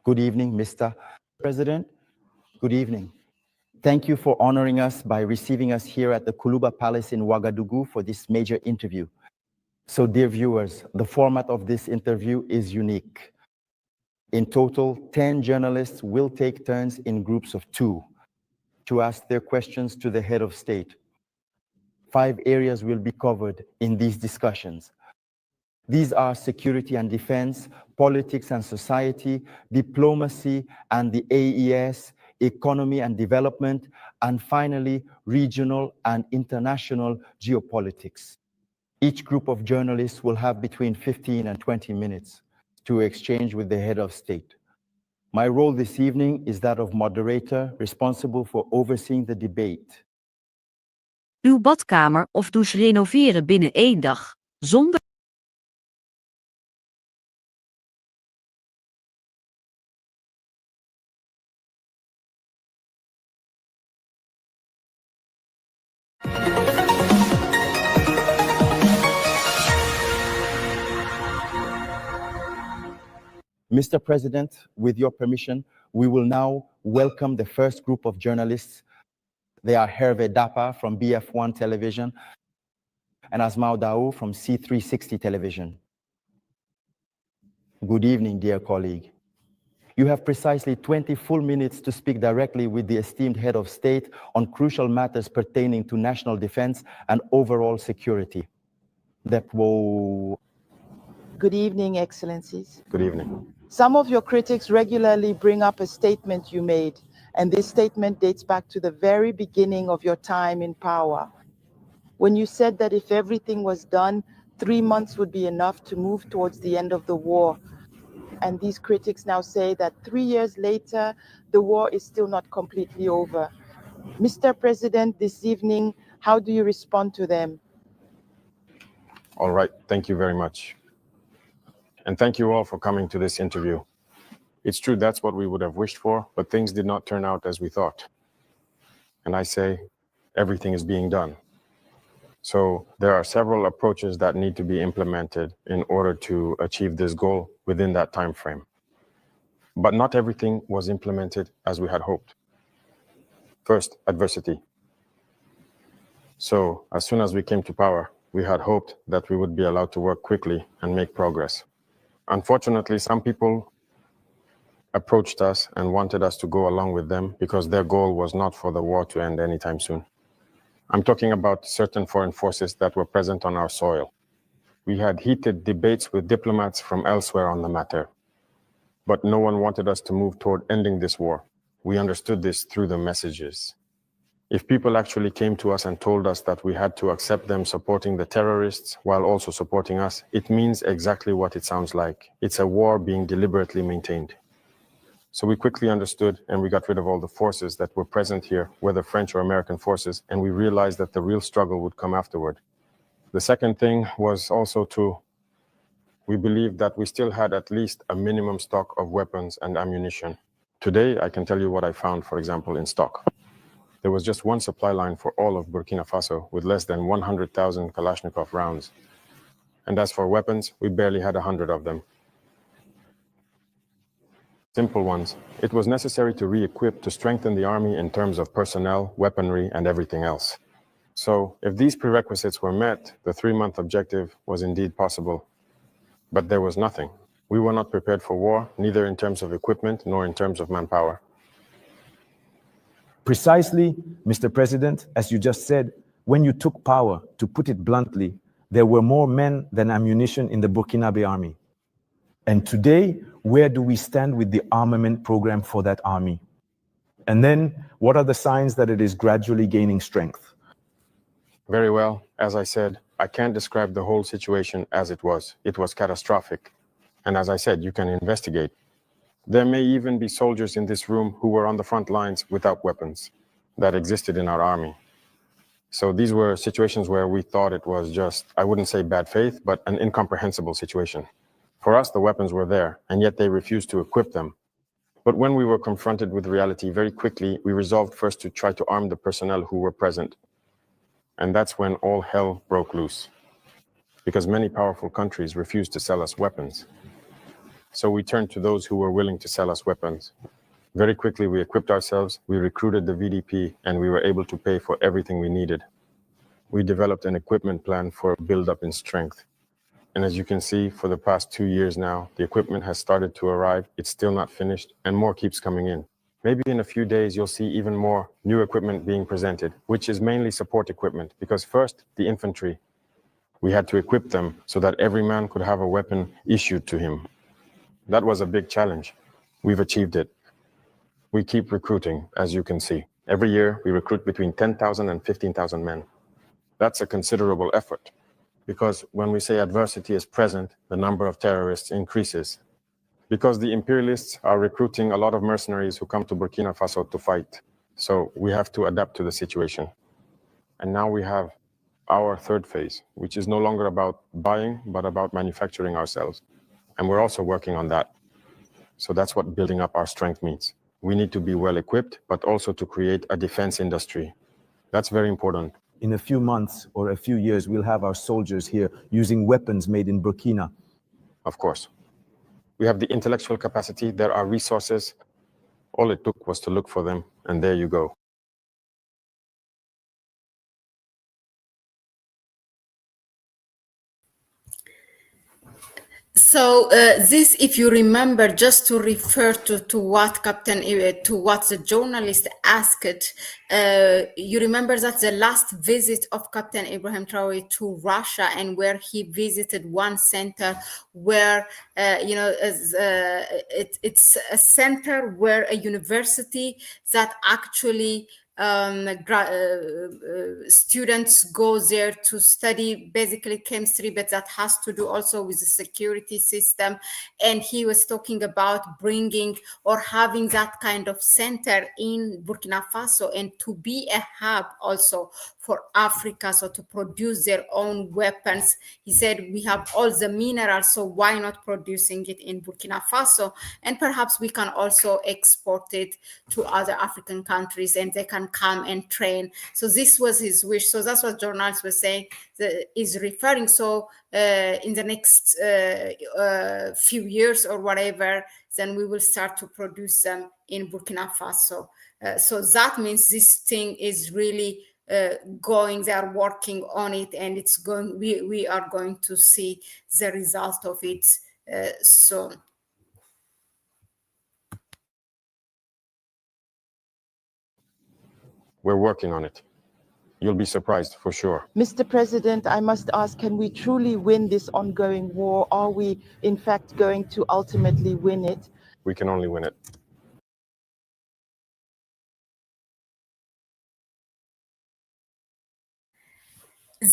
Good evening, Mr. President. Good evening. Thank you for honoring us by receiving us here at the Kuluba Palace in Ouagadougou for this major interview. So, dear viewers, the format of this interview is unique. In total, 10 journalists will take turns in groups of 2 to ask their questions to the head of state. 5 areas will be covered in these discussions. These are security and defense, politics and society, diplomacy and the AES, economy and development, and finally, regional and international geopolitics. Each group of journalists will have between 15 and 20 minutes to exchange with the head of state. My role this evening is that of moderator, responsible for overseeing the debate. Uw badkamer of douche renoveren binnen 1 dag, zonder Mr. President, with your permission, we will now welcome the first group of journalists. They are Hervé Dapa from BF1 Television and Asmao Daou from C360 Television. Good evening, dear colleague. You have precisely 20 full minutes to speak directly with the esteemed head of state on crucial matters pertaining to national defense and overall security. Good evening, Excellencies. Good evening. Some of your critics regularly bring up a statement you made, and this statement dates back to the very beginning of your time in power, when you said that if everything was done, 3 months would be enough to move towards the end of the war. And these critics now say that 3 years later, the war is still not completely over. Mr. President, this evening, how do you respond to them? All right, thank you very much. And thank you all for coming to this interview. It's true that's what we would have wished for, but things did not turn out as we thought. And I say, everything is being done. So there are several approaches that need to be implemented in order to achieve this goal within that time frame. But not everything was implemented as we had hoped. First, adversity. So as soon as we came to power, we had hoped that we would be allowed to work quickly and make progress. Unfortunately, some people approached us and wanted us to go along with them because their goal was not for the war to end anytime soon. I'm talking about certain foreign forces that were present on our soil. We had heated debates with diplomats from elsewhere on the matter, but no one wanted us to move toward ending this war. We understood this through the messages. If people actually came to us and told us that we had to accept them supporting the terrorists while also supporting us, it means exactly what it sounds like. It's a war being deliberately maintained. So we quickly understood and we got rid of all the forces that were present here, whether French or American forces, and we realized that the real struggle would come afterward. The second thing was also we believed that we still had at least a minimum stock of weapons and ammunition. Today, I can tell you what I found, for example, in stock. There was just one supply line for all of Burkina Faso with less than 100,000 Kalashnikov rounds. And as for weapons, we barely had 100 of them. Simple ones. It was necessary to re-equip to strengthen the army in terms of personnel, weaponry, and everything else. So if these prerequisites were met, the 3-month objective was indeed possible. But there was nothing. We were not prepared for war, neither in terms of equipment nor in terms of manpower. Precisely, Mr. President, as you just said, when you took power, to put it bluntly, there were more men than ammunition in the Burkinabe army. And today, where do we stand with the armament program for that army? And then, what are the signs that it is gradually gaining strength? Very well. As I said, I can't describe the whole situation as it was. It was catastrophic. And as I said, you can investigate. There may even be soldiers in this room who were on the front lines without weapons that existed in our army. So these were situations where we thought it was just, I wouldn't say bad faith, but an incomprehensible situation. For us, the weapons were there, and yet they refused to equip them. But when we were confronted with reality very quickly, we resolved first to try to arm the personnel who were present. And that's when all hell broke loose, because many powerful countries refused to sell us weapons. So we turned to those who were willing to sell us weapons. Very quickly, we equipped ourselves, we recruited the VDP, and we were able to pay for everything we needed. We developed an equipment plan for build-up in strength. And as you can see, for the past 2 years now, the equipment has started to arrive. It's still not finished, and more keeps coming in. Maybe in a few days, you'll see even more new equipment being presented, which is mainly support equipment. Because first, the infantry, we had to equip them so that every man could have a weapon issued to him. That was a big challenge. We've achieved it. We keep recruiting, as you can see. Every year, we recruit between 10,000 and 15,000 men. That's a considerable effort, because when we say adversity is present, the number of terrorists increases. Because the imperialists are recruiting a lot of mercenaries who come to Burkina Faso to fight. So we have to adapt to the situation. And now we have our third phase, which is no longer about buying, but about manufacturing ourselves. And we're also working on that. So that's what building up our strength means. We need to be well equipped, but also to create a defense industry. That's very important. In a few months or a few years, we'll have our soldiers here using weapons made in Burkina. Of course. We have the intellectual capacity, there are resources. All it took was to look for them, and there you go. So this, if you remember, just to refer to what to what the journalist asked, you remember that the last visit of Captain Ibrahim Traore to Russia, and where he visited one center where, it's a center where a university that actually students go there to study basically chemistry, but that has to do also with the security system. And he was talking about bringing or having that kind of center in Burkina Faso, and to be a hub also for Africa, so to produce their own weapons. He said, we have all the minerals, so why not producing it in Burkina Faso? And perhaps we can also export it to other African countries, and they can come and train. So this was his wish. So that's what journalists were saying is referring. So in the next few years or whatever, then we will start to produce them in Burkina Faso. So that means this thing is really going, they are working on it, and it's going, we are going to see the result of it soon. We're working on it. You'll be surprised for sure. Mr. President, I must ask, can we truly win this ongoing war? Are we, in fact, going to ultimately win it? We can only win it.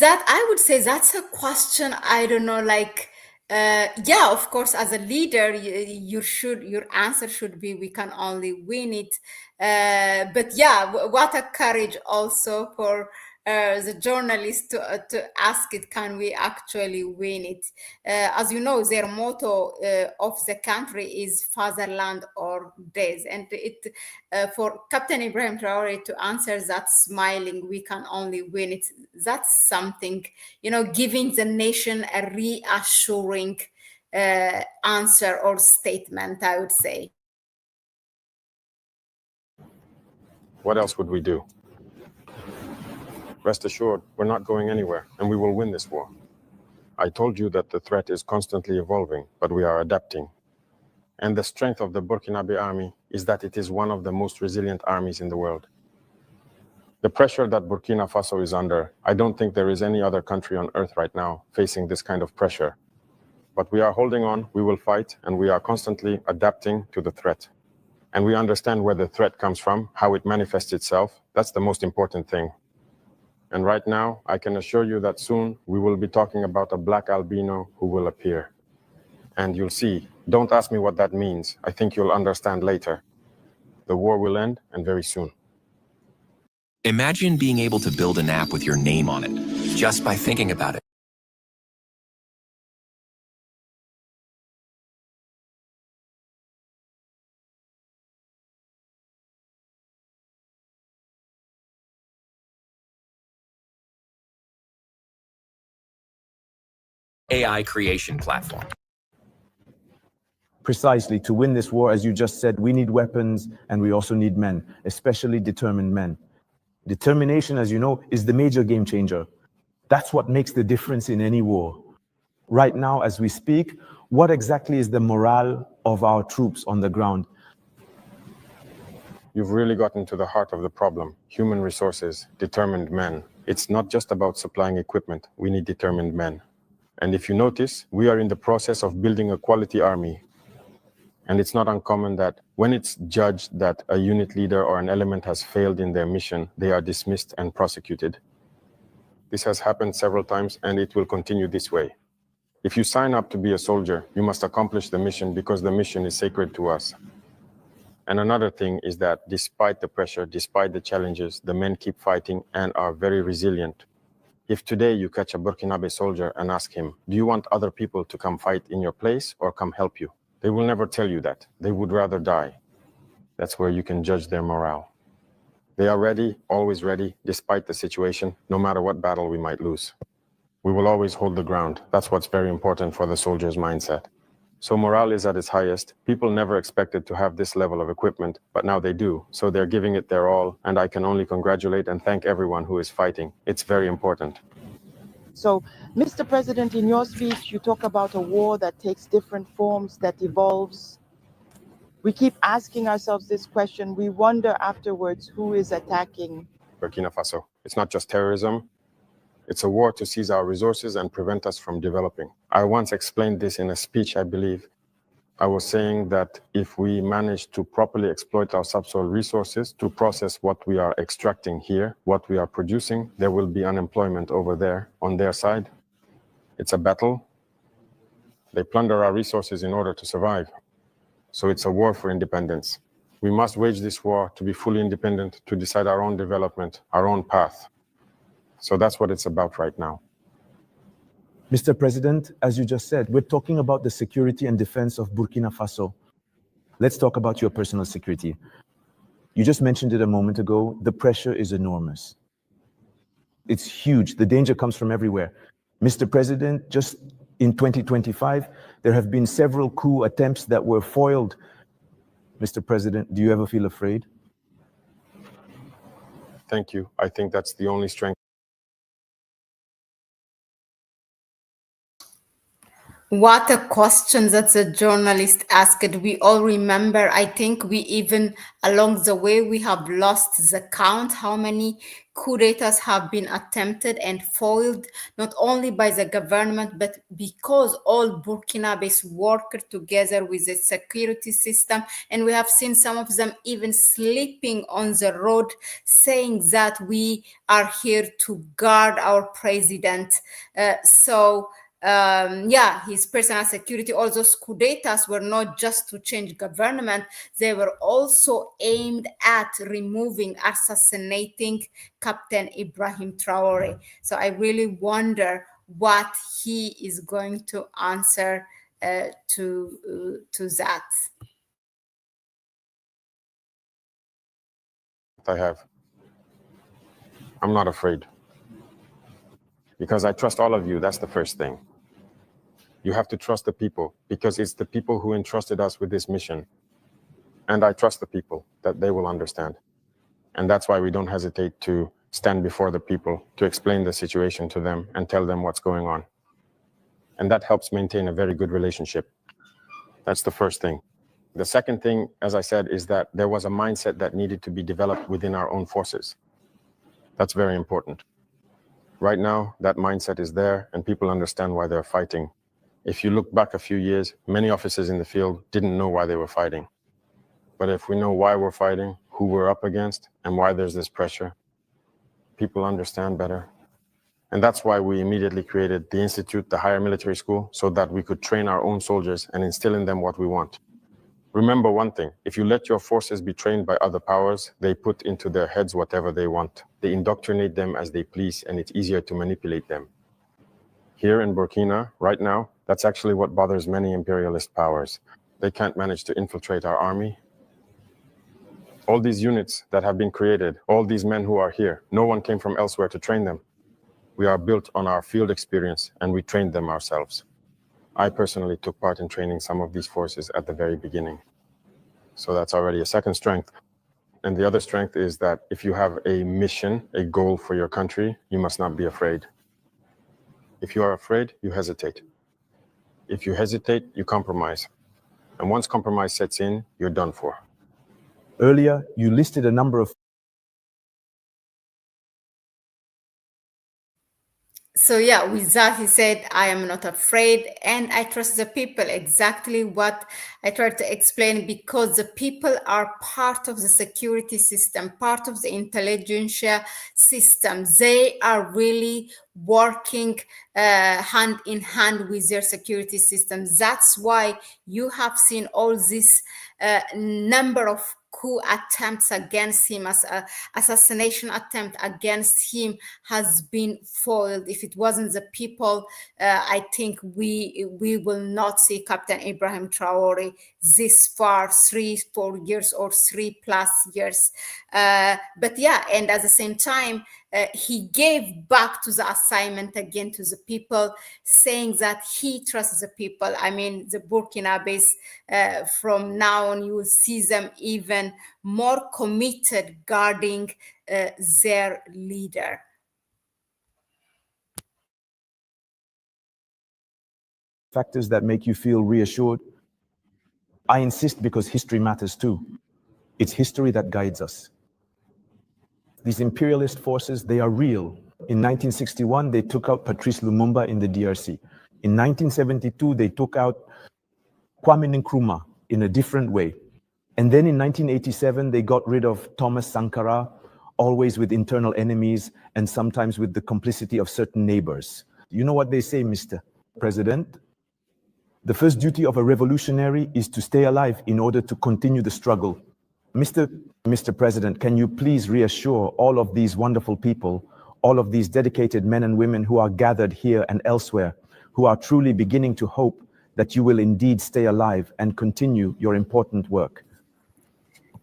That, I would say, that's a question, I don't know, like, yeah, of course, as a leader, your answer should be, we can only win it. But yeah, what a courage also for the journalist to ask it, can we actually win it? As you know, their motto of the country is fatherland or death. And it for Captain Ibrahim Traore to answer that smiling, we can only win it, that's something, giving the nation a reassuring answer or statement, I would say. What else would we do? Rest assured, we're not going anywhere, and we will win this war. I told you that the threat is constantly evolving, but we are adapting. And the strength of the Burkinabe army is that it is one of the most resilient armies in the world. The pressure that Burkina Faso is under, I don't think there is any other country on earth right now facing this kind of pressure. But we are holding on, we will fight, and we are constantly adapting to the threat. And we understand where the threat comes from, how it manifests itself. That's the most important thing. And right now, I can assure you that soon we will be talking about a black albino who will appear. And you'll see. Don't ask me what that means. I think you'll understand later. The war will end, and very soon. Imagine being able to build an app with your name on it, just by thinking about it. AI creation platform. precisely to win this war, as you just said, we need weapons and we also need men, especially determined men. Determination, as you know, is the major game changer. That's what makes the difference in any war. Right now, as we speak, what exactly is the morale of our troops on the ground? You've really gotten to the heart of the problem. Human resources, determined men. It's not just about supplying equipment. We need determined men. And if you notice, we are in the process of building a quality army. And it's not uncommon that when it's judged that a unit leader or an element has failed in their mission, they are dismissed and prosecuted. This has happened several times and it will continue this way. If you sign up to be a soldier, you must accomplish the mission because the mission is sacred to us. And another thing is that despite the pressure, despite the challenges, the men keep fighting and are very resilient. If today you catch a Burkinabe soldier and ask him, do you want other people to come fight in your place or come help you? They will never tell you that. They would rather die. That's where you can judge their morale. They are ready, always ready, despite the situation, no matter what battle we might lose. We will always hold the ground. That's what's very important for the soldier's mindset. So morale is at its highest. People never expected to have this level of equipment, but now they do. So they're giving it their all, and I can only congratulate and thank everyone who is fighting. It's very important. So, Mr. President, in your speech, you talk about a war that takes different forms, that evolves. We keep asking ourselves this question. We wonder afterwards who is attacking. Burkina Faso. It's not just terrorism. It's a war to seize our resources and prevent us from developing. I once explained this in a speech, I believe. I was saying that if we manage to properly exploit our subsoil resources to process what we are extracting here, what we are producing, there will be unemployment over there on their side. It's a battle. They plunder our resources in order to survive. So it's a war for independence. We must wage this war to be fully independent, to decide our own development, our own path. So that's what it's about right now. Mr. President, as you just said, we're talking about the security and defense of Burkina Faso. Let's talk about your personal security. You just mentioned it a moment ago. The pressure is enormous. It's huge. The danger comes from everywhere. Mr. President, just in 2025, there have been several coup attempts that were foiled. Mr. President, do you ever feel afraid? Thank you. I think that's the only strength. What a question that the journalist asked. We all remember, I think we even, along the way, we have lost the count how many coup d'etats have been attempted and foiled, not only by the government, but because all Burkinabes work together with the security system. And we have seen some of them even sleeping on the road, saying that we are here to guard our president. His personal security, all those coup d'etats were not just to change government, they were also aimed at removing, assassinating Captain Ibrahim Traore. So I really wonder what he is going to answer to that. I have. I'm not afraid. Because I trust all of you, that's the first thing. You have to trust the people, because it's the people who entrusted us with this mission. And I trust the people that they will understand. And that's why we don't hesitate to stand before the people, to explain the situation to them and tell them what's going on. And that helps maintain a very good relationship. That's the first thing. The second thing, as I said, is that there was a mindset that needed to be developed within our own forces. That's very important. Right now, that mindset is there and people understand why they're fighting. If you look back a few years, many officers in the field didn't know why they were fighting. But if we know why we're fighting, who we're up against, and why there's this pressure, people understand better. And that's why we immediately created the Institute, the higher military school, so that we could train our own soldiers and instill in them what we want. Remember one thing, if you let your forces be trained by other powers, they put into their heads whatever they want. They indoctrinate them as they please, and it's easier to manipulate them. Here in Burkina, right now, that's actually what bothers many imperialist powers. They can't manage to infiltrate our army. All these units that have been created, all these men who are here, no one came from elsewhere to train them. We are built on our field experience and we trained them ourselves. I personally took part in training some of these forces at the very beginning. So that's already a second strength. And the other strength is that if you have a mission, a goal for your country, you must not be afraid. If you are afraid, you hesitate. If you hesitate, you compromise. And once compromise sets in, you're done for. Earlier, you listed a number of So yeah, with that he said, I am not afraid and I trust the people. Exactly what I tried to explain, because the people are part of the security system, part of the intelligentsia system. They are really working hand in hand with their security system. That's why you have seen all this number of coup attempts against him, as assassination attempt against him has been foiled. If it wasn't the people, I think we will not see Captain Ibrahim Traore this far, 3-4 years or 3+ years. But yeah, and at the same time, he gave back to the assignment again to the people, saying that he trusts the people. I mean, the Burkinabes, from now on, you will see them even more committed guarding their leader. factors that make you feel reassured. I insist because history matters too. It's history that guides us. These imperialist forces, they are real. In 1961, they took out Patrice Lumumba in the DRC. In 1972, they took out Kwame Nkrumah in a different way. And then in 1987, they got rid of Thomas Sankara, always with internal enemies and sometimes with the complicity of certain neighbors. You know what they say, Mr. President? The first duty of a revolutionary is to stay alive in order to continue the struggle. Mr. President, can you please reassure all of these wonderful people, all of these dedicated men and women who are gathered here and elsewhere, who are truly beginning to hope that you will indeed stay alive and continue your important work?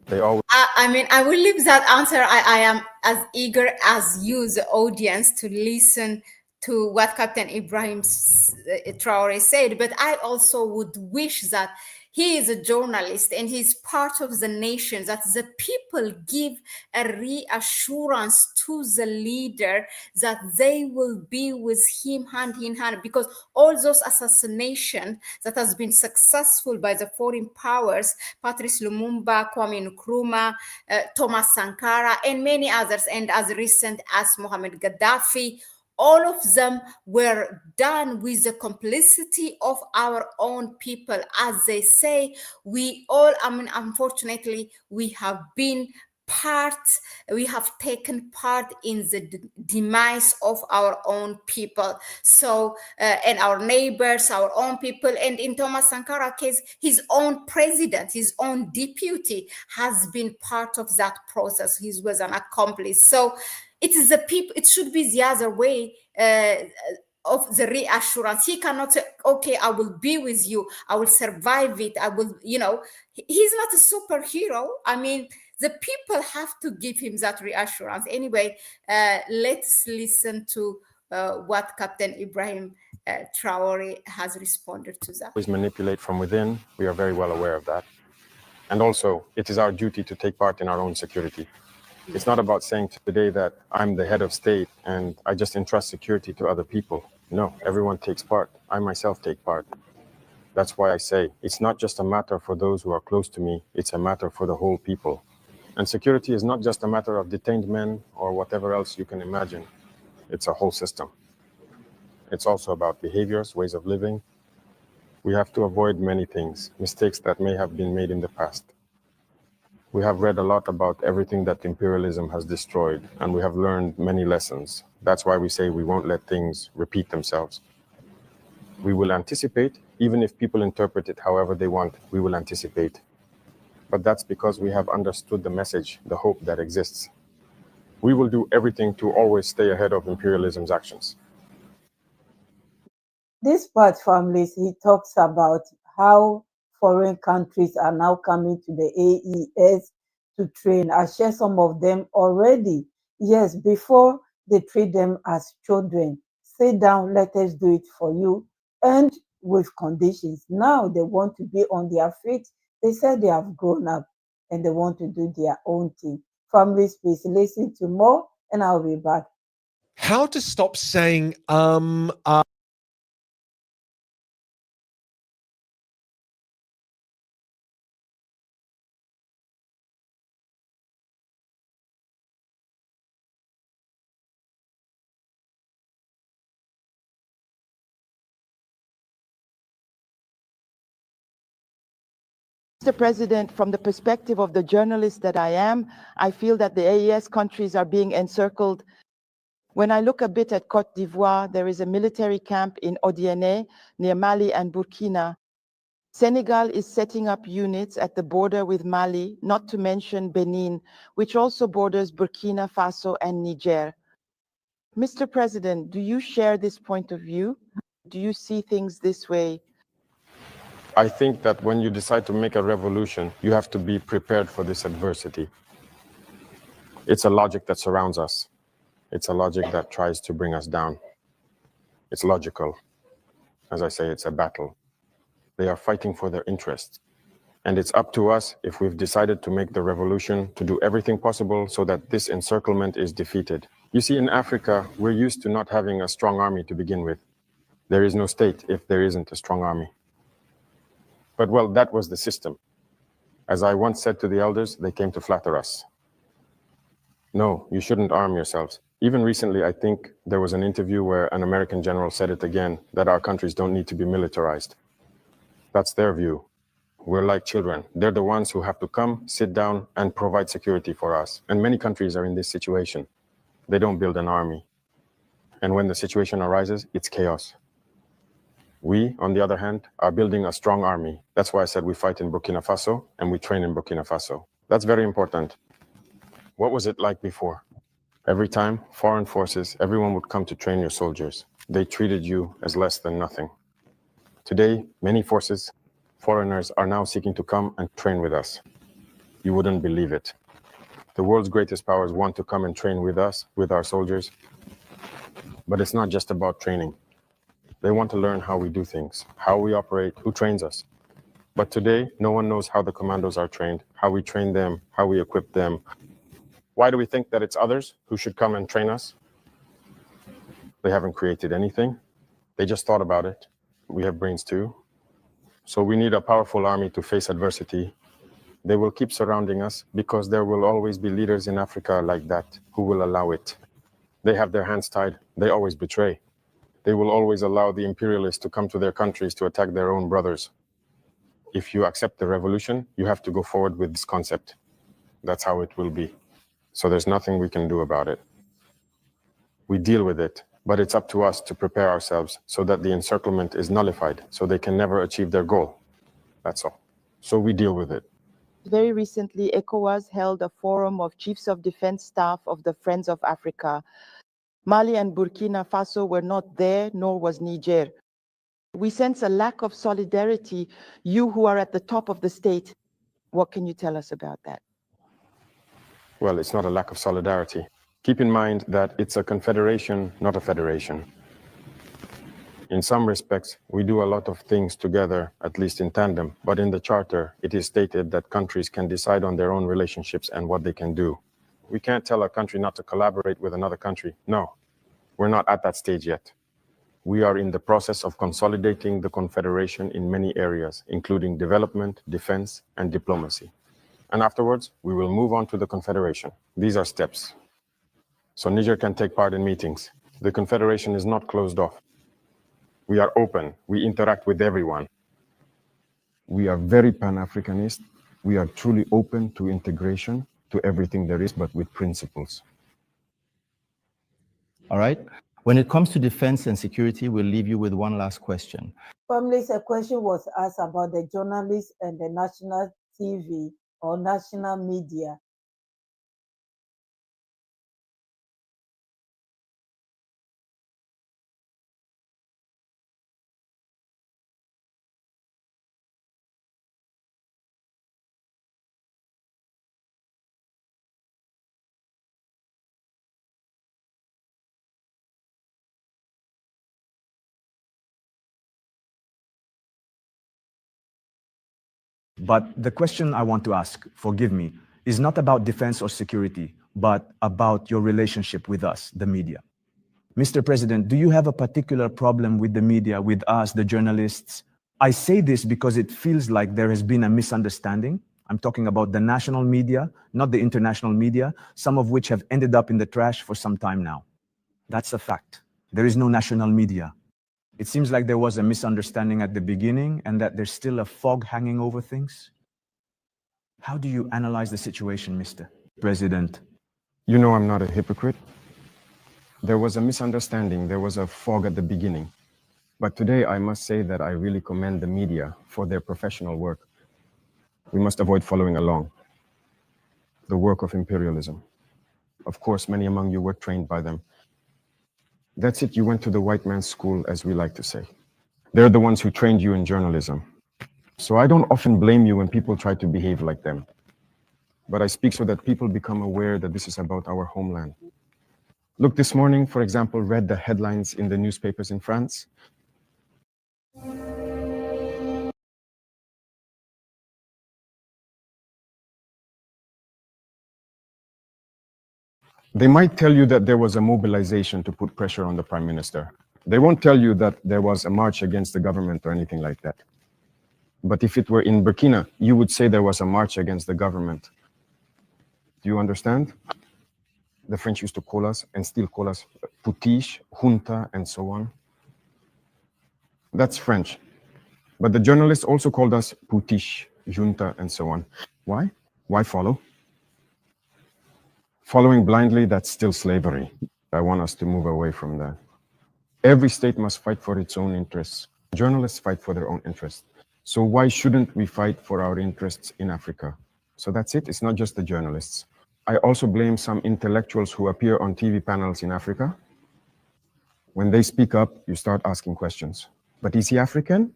They always I mean, I will leave that answer. I am as eager as you, the audience, to listen to what Captain Ibrahim Traore said, but I also would wish that he is a journalist and he's part of the nation, that the people give a reassurance to the leader that they will be with him hand in hand, because all those assassinations that has been successful by the foreign powers, Patrice Lumumba, Kwame Nkrumah, Thomas Sankara, and many others, and as recent as Mohammed Gaddafi, all of them were done with the complicity of our own people. As they say, we all, I mean, unfortunately, we have taken part in the demise of our own people. So, and our neighbors, our own people, and in Thomas Sankara case, his own president, his own deputy has been part of that process. He was an accomplice. So it is the people, it should be the other way of the reassurance. He cannot say, okay, I will be with you, I will survive it, I will, you know, he's not a superhero. I mean, the people have to give him that reassurance. Anyway, let's listen to what Captain Ibrahim Traore has responded to that. always manipulate from within. We are very well aware of that. And also, it is our duty to take part in our own security. It's not about saying today that I'm the head of state and I just entrust security to other people. No, everyone takes part. I myself take part. That's why I say it's not just a matter for those who are close to me, it's a matter for the whole people. And security is not just a matter of detained men or whatever else you can imagine. It's a whole system. It's also about behaviors, ways of living. We have to avoid many things, mistakes that may have been made in the past. We have read a lot about everything that imperialism has destroyed, and we have learned many lessons. That's why we say we won't let things repeat themselves. We will anticipate, even if people interpret it however they want, we will anticipate. But that's because we have understood the message, the hope that exists. We will do everything to always stay ahead of imperialism's actions. This part, families, he talks about how foreign countries are now coming to the AES to train. I share some of them already. Yes, before they treat them as children. Sit down, let us do it for you. And with conditions. Now they want to be on their feet. They said they have grown up and they want to do their own thing. Families, please listen to more, and I'll be back. How to stop saying Mr. President, from the perspective of the journalist that I am, I feel that the AES countries are being encircled. When I look a bit at Côte d'Ivoire, there is a military camp in Odiene near Mali and Burkina. Senegal is setting up units at the border with Mali, not to mention Benin, which also borders Burkina Faso and Niger. Mr. President, do you share this point of view? Do you see things this way? I think that when you decide to make a revolution, you have to be prepared for this adversity. It's a logic that surrounds us. It's a logic that tries to bring us down. It's logical. As I say, it's a battle. They are fighting for their interests. And it's up to us, if we've decided to make the revolution, to do everything possible so that this encirclement is defeated. You see, in Africa, we're used to not having a strong army to begin with. There is no state if there isn't a strong army. But well, that was the system. As I once said to the elders, they came to flatter us. No, you shouldn't arm yourselves. Even recently, I think there was an interview where an American general said it again, that our countries don't need to be militarized. That's their view. We're like children. They're the ones who have to come, sit down, and provide security for us. And many countries are in this situation. They don't build an army. And when the situation arises, it's chaos. We, on the other hand, are building a strong army. That's why I said we fight in Burkina Faso and we train in Burkina Faso. That's very important. What was it like before? Every time, foreign forces, everyone would come to train your soldiers. They treated you as less than nothing. Today, many forces, foreigners, are now seeking to come and train with us. You wouldn't believe it. The world's greatest powers want to come and train with us, with our soldiers. But it's not just about training. They want to learn how we do things, how we operate, who trains us. But today, no one knows how the commandos are trained, how we train them, how we equip them. Why do we think that it's others who should come and train us? They haven't created anything. They just thought about it. We have brains too. So we need a powerful army to face adversity. They will keep surrounding us because there will always be leaders in Africa like that who will allow it. They have their hands tied. They always betray. They will always allow the imperialists to come to their countries to attack their own brothers. If you accept the revolution, you have to go forward with this concept. That's how it will be. So there's nothing we can do about it. We deal with it, but it's up to us to prepare ourselves so that the encirclement is nullified, so they can never achieve their goal. That's all. So we deal with it. Very recently, ECOWAS held a forum of chiefs of defense staff of the Friends of Africa. Mali and Burkina Faso were not there, nor was Niger. We sense a lack of solidarity. You who are at the top of the state, what can you tell us about that? Well, it's not a lack of solidarity. Keep in mind that it's a confederation, not a federation. In some respects, we do a lot of things together, at least in tandem, but in the charter, it is stated that countries can decide on their own relationships and what they can do. We can't tell a country not to collaborate with another country. No, we're not at that stage yet. We are in the process of consolidating the confederation in many areas, including development, defense, and diplomacy. And afterwards, we will move on to the confederation. These are steps. So Niger can take part in meetings. The confederation is not closed off. We are open. We interact with everyone. We are very Pan-Africanist. We are truly open to integration, to everything there is, but with principles. All right. When it comes to defense and security, we'll leave you with one last question. Families, a question was asked about the journalists and the national TV or national media. But the question I want to ask, forgive me, is not about defense or security, but about your relationship with us, the media. Mr. President, do you have a particular problem with the media, with us, the journalists? I say this because it feels like there has been a misunderstanding. I'm talking about the national media, not the international media, some of which have ended up in the trash for some time now. That's a fact. There is no national media. It seems like there was a misunderstanding at the beginning and that there's still a fog hanging over things. How do you analyze the situation, Mr. President? You know I'm not a hypocrite. There was a misunderstanding, there was a fog at the beginning. But today I must say that I really commend the media for their professional work. We must avoid following along the work of imperialism. Of course, many among you were trained by them. That's it, you went to the white man's school, as we like to say. They're the ones who trained you in journalism. So I don't often blame you when people try to behave like them. But I speak so that people become aware that this is about our homeland. Look, this morning, for example, read the headlines in the newspapers in France. They might tell you that there was a mobilization to put pressure on the prime minister. They won't tell you that there was a march against the government or anything like that. But if it were in Burkina, you would say there was a march against the government. Do you understand? The French used to call us, and still call us, putiche, junta, and so on. That's French. But the journalists also called us putiche, junta, and so on. Why? Why follow? Following blindly, that's still slavery. I want us to move away from that. Every state must fight for its own interests. Journalists fight for their own interests. So why shouldn't we fight for our interests in Africa? So that's it. It's not just the journalists. I also blame some intellectuals who appear on TV panels in Africa. When they speak up, you start asking questions. But is he African?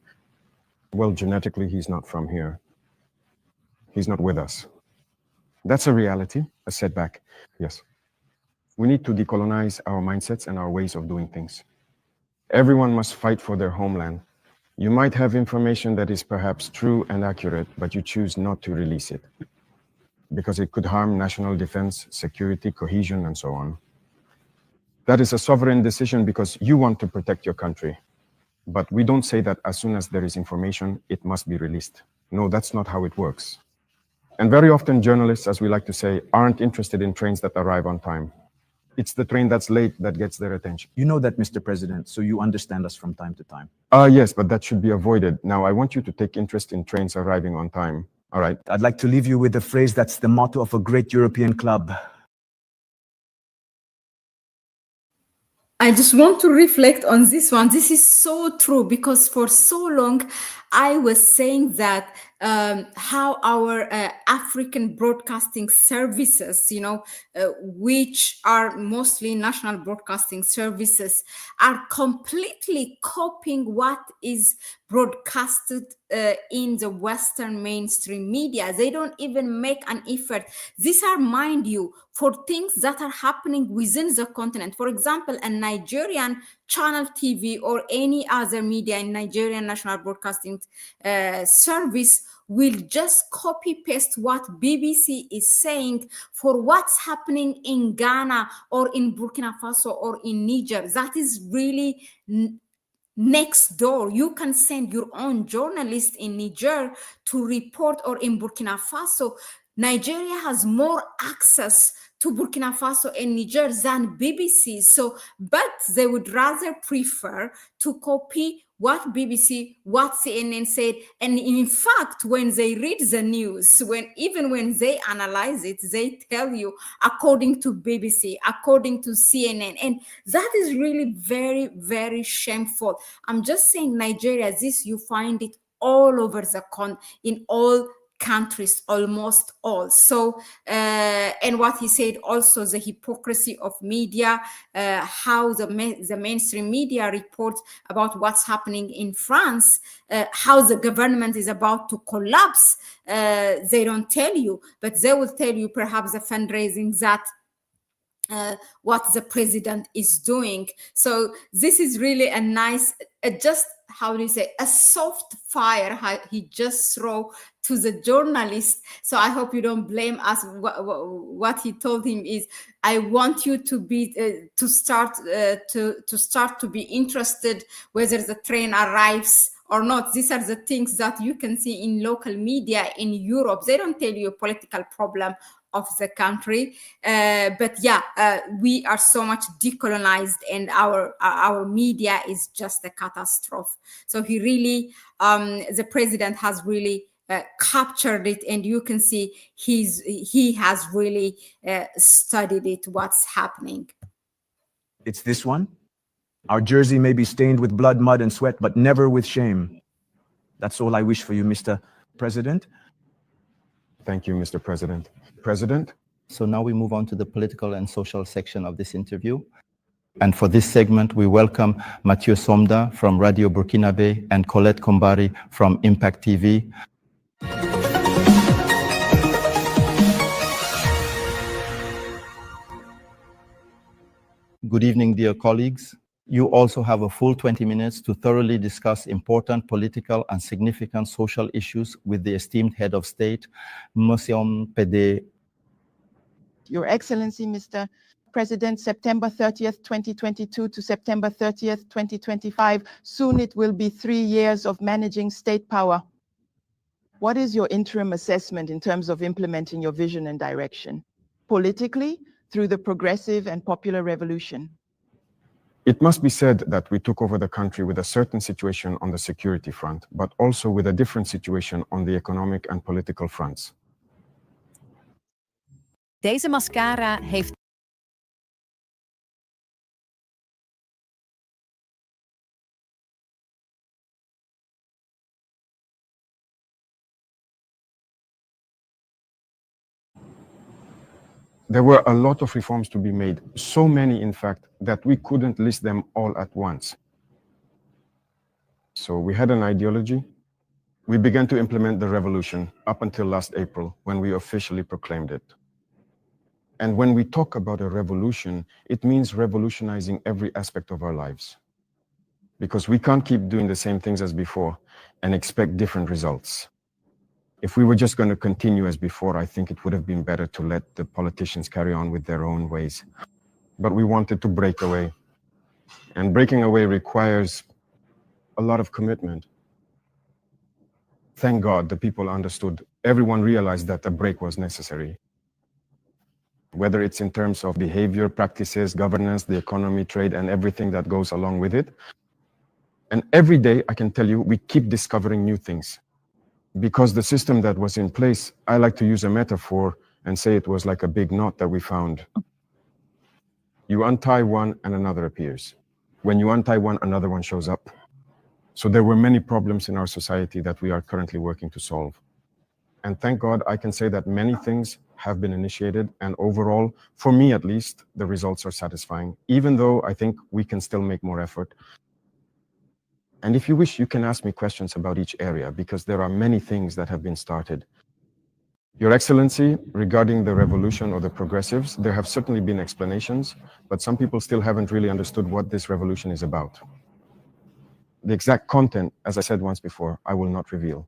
Well, genetically, he's not from here. He's not with us. That's a reality, a setback, yes. We need to decolonize our mindsets and our ways of doing things. Everyone must fight for their homeland. You might have information that is perhaps true and accurate, but you choose not to release it because it could harm national defense, security, cohesion, and so on. That is a sovereign decision because you want to protect your country. But we don't say that as soon as there is information, it must be released. No, that's not how it works. And very often journalists, as we like to say, aren't interested in trains that arrive on time. It's the train that's late that gets their attention. You know that, Mr. President, so you understand us from time to time. Yes, but that should be avoided. Now, I want you to take interest in trains arriving on time. All right. I'd like to leave you with a phrase that's the motto of a great European club. I just want to reflect on this one. This is so true because for so long I was saying that how our African broadcasting services, which are mostly national broadcasting services, are completely copying what is broadcasted in the Western mainstream media. They don't even make an effort. These are, mind you, for things that are happening within the continent. For example, a Nigerian channel TV or any other media in Nigerian National Broadcasting Service will just copy paste what BBC is saying for what's happening in Ghana or in Burkina Faso or in Niger. That is really next door. You can send your own journalist in Niger to report, or in Burkina Faso. Nigeria has more access to Burkina Faso and Niger than BBC. So, but they would rather prefer to copy what BBC, what CNN said. And in fact, when they read the news, even when they analyze it, they tell you according to BBC, according to CNN. And that is really very, very shameful. I'm just saying Nigeria, this, you find it all over in all countries, almost all. So, and what he said also, the hypocrisy of media, how the mainstream media reports about what's happening in France, how the government is about to collapse. They don't tell you, but they will tell you perhaps the fundraising that what the president is doing. So this is really a nice, just how do you say, a soft fire he just threw to the journalist. So I hope you don't blame us. What he told him is, I want you to be to start to be interested whether the train arrives or not. These are the things that you can see in local media in Europe. They don't tell you a political problem of the country, but yeah, we are so much decolonized, and our media is just a catastrophe. So he really, the president has really captured it, and you can see he has really studied it, what's happening. It's this one. Our jersey may be stained with blood, mud, and sweat, but never with shame. That's all I wish for you, Mr. President. Thank you, Mr. President. President? So now we move on to the political and social section of this interview. And for this segment, we welcome Mathieu Somda from Radio Burkinabe and Colette Kombari from Impact TV. Good evening, dear colleagues. You also have a full 20 minutes to thoroughly discuss important political and significant social issues with the esteemed head of state, Monsieur Pede. Your Excellency, Mr. President, September 30th, 2022 to September 30th, 2025. Soon it will be 3 years of managing state power. What is your interim assessment in terms of implementing your vision and direction? Politically, through the progressive and popular revolution. It must be said that we took over the country with a certain situation on the security front, but also with a different situation on the economic and political fronts. Deze mascara heeft There were a lot of reforms to be made, so many in fact, that we couldn't list them all at once. So we had an ideology. We began to implement the revolution up until last April, when we officially proclaimed it. And when we talk about a revolution, it means revolutionizing every aspect of our lives. Because we can't keep doing the same things as before and expect different results. If we were just going to continue as before, I think it would have been better to let the politicians carry on with their own ways. But we wanted to break away. And breaking away requires a lot of commitment. Thank God the people understood. Everyone realized that a break was necessary. Whether it's in terms of behavior, practices, governance, the economy, trade, and everything that goes along with it. And every day, I can tell you, we keep discovering new things. Because the system that was in place, I like to use a metaphor and say it was like a big knot that we found. You untie one and another appears. When you untie one, another one shows up. So there were many problems in our society that we are currently working to solve. And thank God I can say that many things have been initiated, and overall, for me at least, the results are satisfying, even though I think we can still make more effort. And if you wish, you can ask me questions about each area, because there are many things that have been started. Your Excellency, regarding the revolution or the progressives, there have certainly been explanations, but some people still haven't really understood what this revolution is about. The exact content, as I said once before, I will not reveal.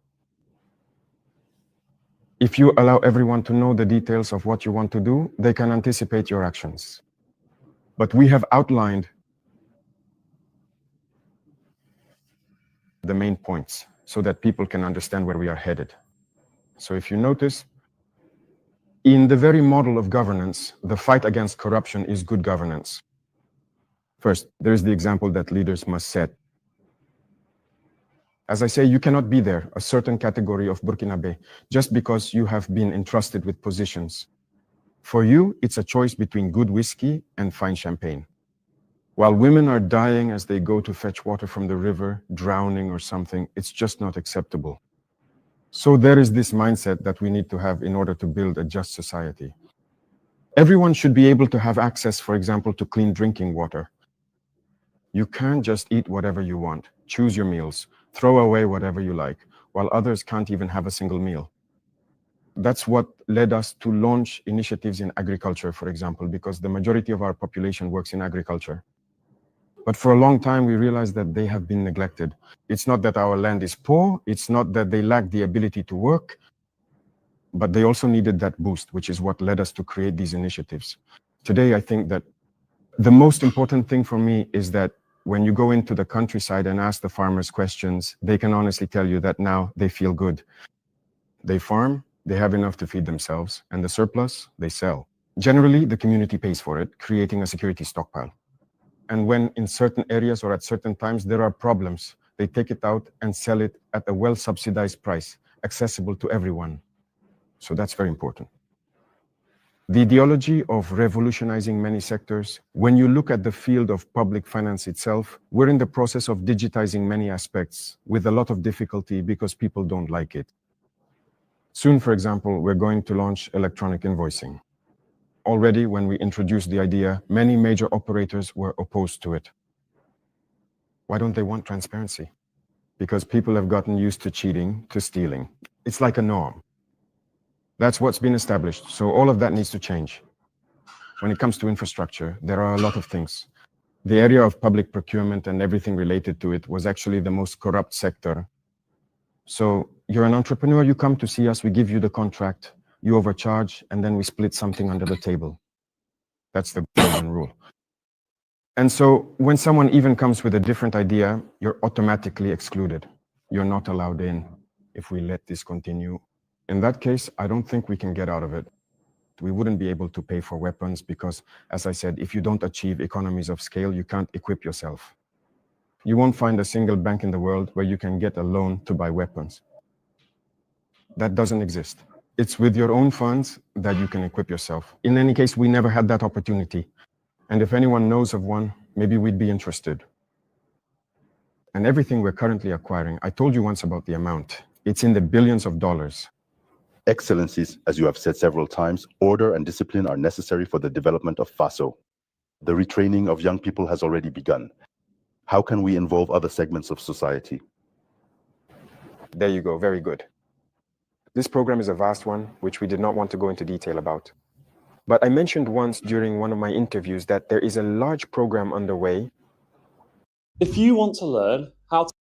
If you allow everyone to know the details of what you want to do, they can anticipate your actions. But we have outlined the main points so that people can understand where we are headed. So if you notice, in the very model of governance, the fight against corruption is good governance. First, there is the example that leaders must set. As I say, you cannot be there, a certain category of Burkinabe, just because you have been entrusted with positions. For you, it's a choice between good whiskey and fine champagne. While women are dying as they go to fetch water from the river, drowning or something, it's just not acceptable. So there is this mindset that we need to have in order to build a just society. Everyone should be able to have access, for example, to clean drinking water. You can't just eat whatever you want, choose your meals, throw away whatever you like, while others can't even have a single meal. That's what led us to launch initiatives in agriculture, for example, because the majority of our population works in agriculture. But for a long time, we realized that they have been neglected. It's not that our land is poor. It's not that they lack the ability to work, but they also needed that boost, which is what led us to create these initiatives. Today, I think that the most important thing for me is that when you go into the countryside and ask the farmers questions, they can honestly tell you that now they feel good. They farm, they have enough to feed themselves, and the surplus, they sell. Generally, the community pays for it, creating a security stockpile. And when in certain areas or at certain times there are problems, they take it out and sell it at a well-subsidized price, accessible to everyone. So that's very important. The ideology of revolutionizing many sectors, when you look at the field of public finance itself, we're in the process of digitizing many aspects with a lot of difficulty because people don't like it. Soon, for example, we're going to launch electronic invoicing. Already, when we introduced the idea, many major operators were opposed to it. Why don't they want transparency? Because people have gotten used to cheating, to stealing. It's like a norm. That's what's been established. So all of that needs to change. When it comes to infrastructure, there are a lot of things. The area of public procurement and everything related to it was actually the most corrupt sector. So you're an entrepreneur, you come to see us, we give you the contract, you overcharge, and then we split something under the table. That's the golden rule. And so when someone even comes with a different idea, you're automatically excluded. You're not allowed in if we let this continue. In that case, I don't think we can get out of it. We wouldn't be able to pay for weapons because, as I said, if you don't achieve economies of scale, you can't equip yourself. You won't find a single bank in the world where you can get a loan to buy weapons. That doesn't exist. It's with your own funds that you can equip yourself. In any case, we never had that opportunity. And if anyone knows of one, maybe we'd be interested. And everything we're currently acquiring, I told you once about the amount. It's in the billions of dollars. Excellencies, as you have said several times, order and discipline are necessary for the development of FASO. The retraining of young people has already begun. How can we involve other segments of society? There you go, very good. This program is a vast one, which we did not want to go into detail about. But I mentioned once during one of my interviews that there is a large program underway. If you want to learn how to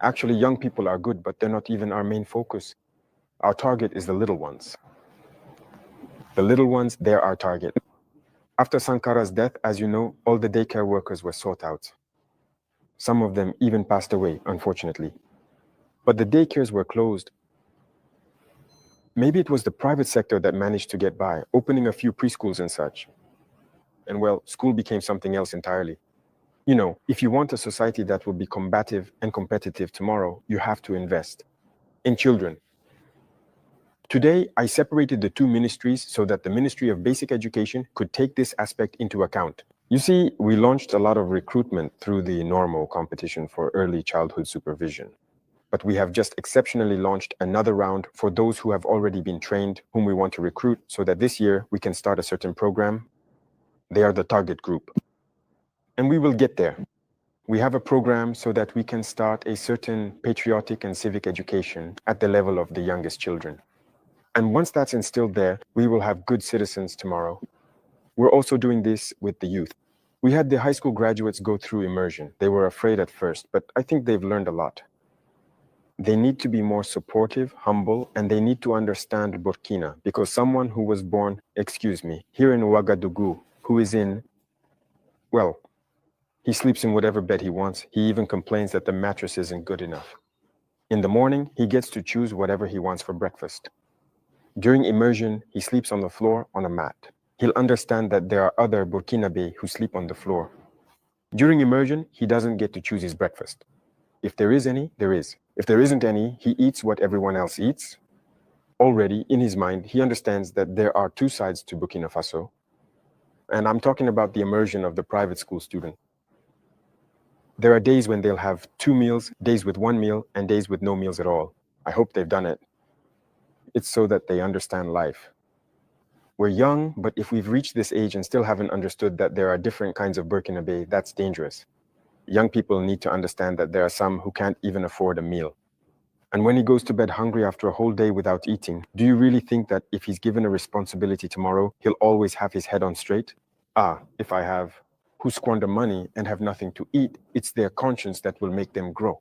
Actually, young people are good, but they're not even our main focus. Our target is the little ones. The little ones, they're our target. After Sankara's death, as you know, all the daycare workers were sought out. Some of them even passed away, unfortunately. But the daycares were closed. Maybe it was the private sector that managed to get by, opening a few preschools and such. And well, school became something else entirely. You know, if you want a society that will be combative and competitive tomorrow, you have to invest in children. Today, I separated the two ministries so that the Ministry of Basic Education could take this aspect into account. You see, we launched a lot of recruitment through the normal competition for early childhood supervision. But we have just exceptionally launched another round for those who have already been trained, whom we want to recruit, so that this year we can start a certain program. They are the target group. And we will get there. We have a program so that we can start a certain patriotic and civic education at the level of the youngest children. And once that's instilled there, we will have good citizens tomorrow. We're also doing this with the youth. We had the high school graduates go through immersion. They were afraid at first, but I think they've learned a lot. They need to be more supportive, humble, and they need to understand Burkina, because someone who was born, here in Ouagadougou, who is in, well, he sleeps in whatever bed he wants. He even complains that the mattress isn't good enough. In the morning, he gets to choose whatever he wants for breakfast. During immersion, he sleeps on the floor on a mat. He'll understand that there are other Burkinabe who sleep on the floor. During immersion, he doesn't get to choose his breakfast. If there is any, there is. If there isn't any, he eats what everyone else eats. Already, in his mind, he understands that there are two sides to Burkina Faso. And I'm talking about the immersion of the private school student. There are days when they'll have 2 meals, days with 1 meal, and days with no meals at all. I hope they've done it. It's so that they understand life. We're young, but if we've reached this age and still haven't understood that there are different kinds of Burkinabe, that's dangerous. Young people need to understand that there are some who can't even afford a meal. And when he goes to bed hungry after a whole day without eating, do you really think that if he's given a responsibility tomorrow, he'll always have his head on straight? If I have who squander money and have nothing to eat, it's their conscience that will make them grow.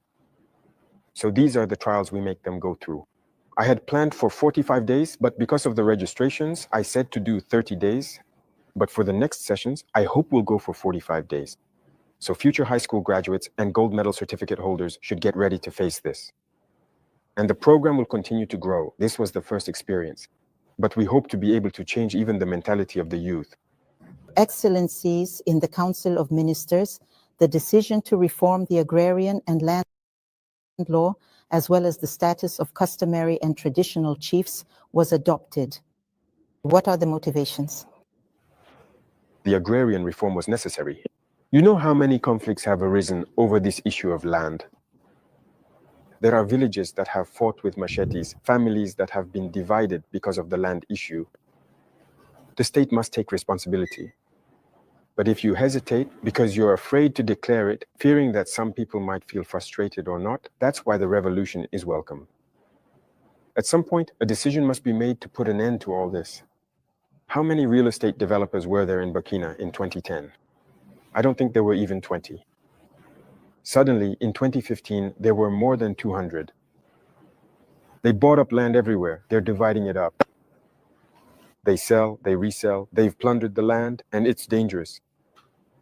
So these are the trials we make them go through. I had planned for 45 days, but because of the registrations, I said to do 30 days. But for the next sessions, I hope we'll go for 45 days. So future high school graduates and gold medal certificate holders should get ready to face this. And the program will continue to grow. This was the first experience. But we hope to be able to change even the mentality of the youth. Excellencies in the Council of Ministers, the decision to reform the agrarian and land law, as well as the status of customary and traditional chiefs, was adopted. What are the motivations? The agrarian reform was necessary. You know how many conflicts have arisen over this issue of land? There are villages that have fought with machetes, families that have been divided because of the land issue. The state must take responsibility. But if you hesitate because you're afraid to declare it, fearing that some people might feel frustrated or not, that's why the revolution is welcome. At some point, a decision must be made to put an end to all this. How many real estate developers were there in Burkina in 2010? I don't think there were even 20. Suddenly, in 2015, there were more than 200. They bought up land everywhere. They're dividing it up. They sell, they resell, they've plundered the land, and it's dangerous.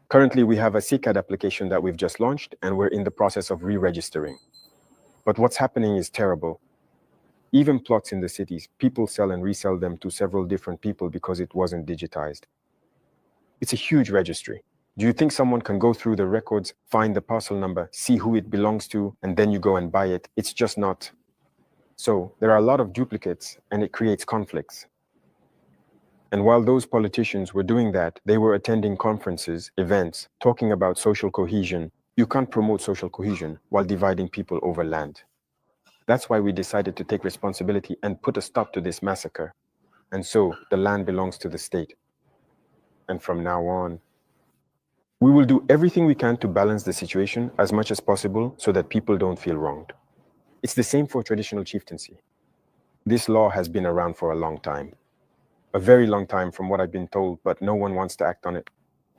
Currently, we have a CCAD application that we've just launched, and we're in the process of re-registering. But what's happening is terrible. Even plots in the cities, people sell and resell them to several different people because it wasn't digitized. It's a huge registry. Do you think someone can go through the records, find the parcel number, see who it belongs to, and then you go and buy it? It's just not. So there are a lot of duplicates, and it creates conflicts. And while those politicians were doing that, they were attending conferences, events, talking about social cohesion. You can't promote social cohesion while dividing people over land. That's why we decided to take responsibility and put a stop to this massacre. And so the land belongs to the state. And from now on, we will do everything we can to balance the situation as much as possible so that people don't feel wronged. It's the same for traditional chieftaincy. This law has been around for a long time. A very long time from what I've been told, but no one wants to act on it.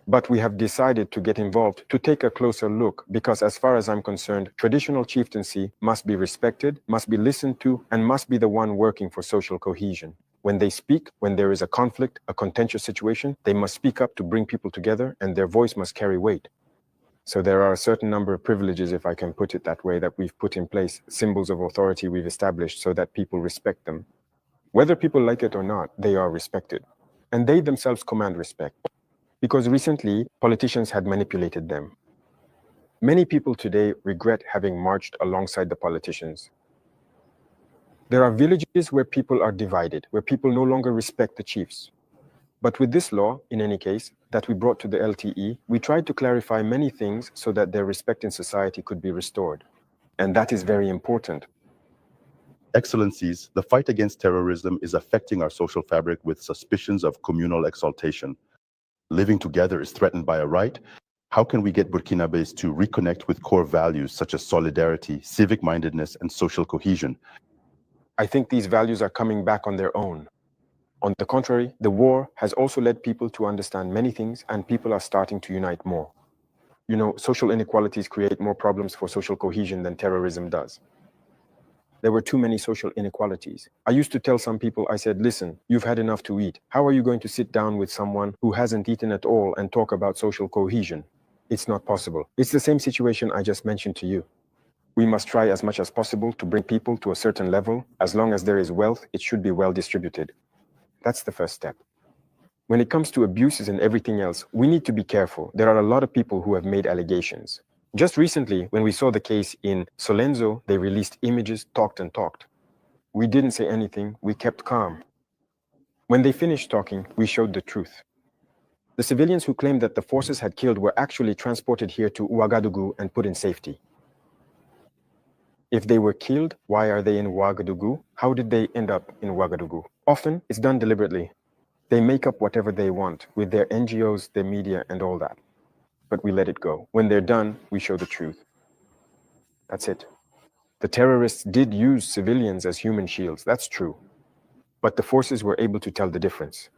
But we have decided to get involved to take a closer look because as far as I'm concerned, traditional chieftaincy must be respected, must be listened to, and must be the one working for social cohesion. When they speak, when there is a conflict, a contentious situation, they must speak up to bring people together and their voice must carry weight. So there are a certain number of privileges, if I can put it that way, that we've put in place, symbols of authority we've established so that people respect them. Whether people like it or not, they are respected. And they themselves command respect. Because recently, politicians had manipulated them. Many people today regret having marched alongside the politicians. There are villages where people are divided, where people no longer respect the chiefs. But with this law, in any case, that we brought to the LTE, we tried to clarify many things so that their respect in society could be restored. And that is very important. Excellencies, the fight against terrorism is affecting our social fabric with suspicions of communal exaltation. Living together is threatened by a right. How can we get Burkinabés to reconnect with core values such as solidarity, civic-mindedness, and social cohesion? I think these values are coming back on their own. On the contrary, the war has also led people to understand many things, and people are starting to unite more. You know, social inequalities create more problems for social cohesion than terrorism does. There were too many social inequalities. I used to tell some people, I said, listen, you've had enough to eat. How are you going to sit down with someone who hasn't eaten at all and talk about social cohesion? It's not possible. It's the same situation I just mentioned to you. We must try as much as possible to bring people to a certain level. As long as there is wealth, it should be well distributed. That's the first step. When it comes to abuses and everything else, we need to be careful. There are a lot of people who have made allegations. Just recently, when we saw the case in Solenzo, they released images, talked and talked. We didn't say anything, we kept calm. When they finished talking, we showed the truth. The civilians who claimed that the forces had killed were actually transported here to Ouagadougou and put in safety. If they were killed, why are they in Ouagadougou? How did they end up in Ouagadougou? Often, it's done deliberately. They make up whatever they want with their NGOs, their media, and all that. But we let it go. When they're done, we show the truth. That's it. The terrorists did use civilians as human shields, that's true. But the forces were able to tell the difference.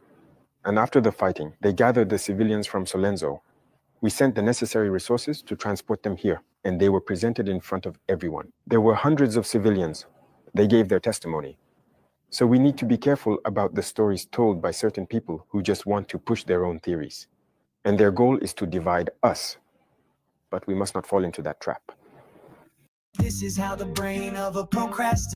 And after the fighting, they gathered the civilians from Solenzo. We sent the necessary resources to transport them here, and they were presented in front of everyone. There were hundreds of civilians. They gave their testimony. So we need to be careful about the stories told by certain people who just want to push their own theories. And their goal is to divide us. But we must not fall into that trap. This is how the brain of a procrastinator.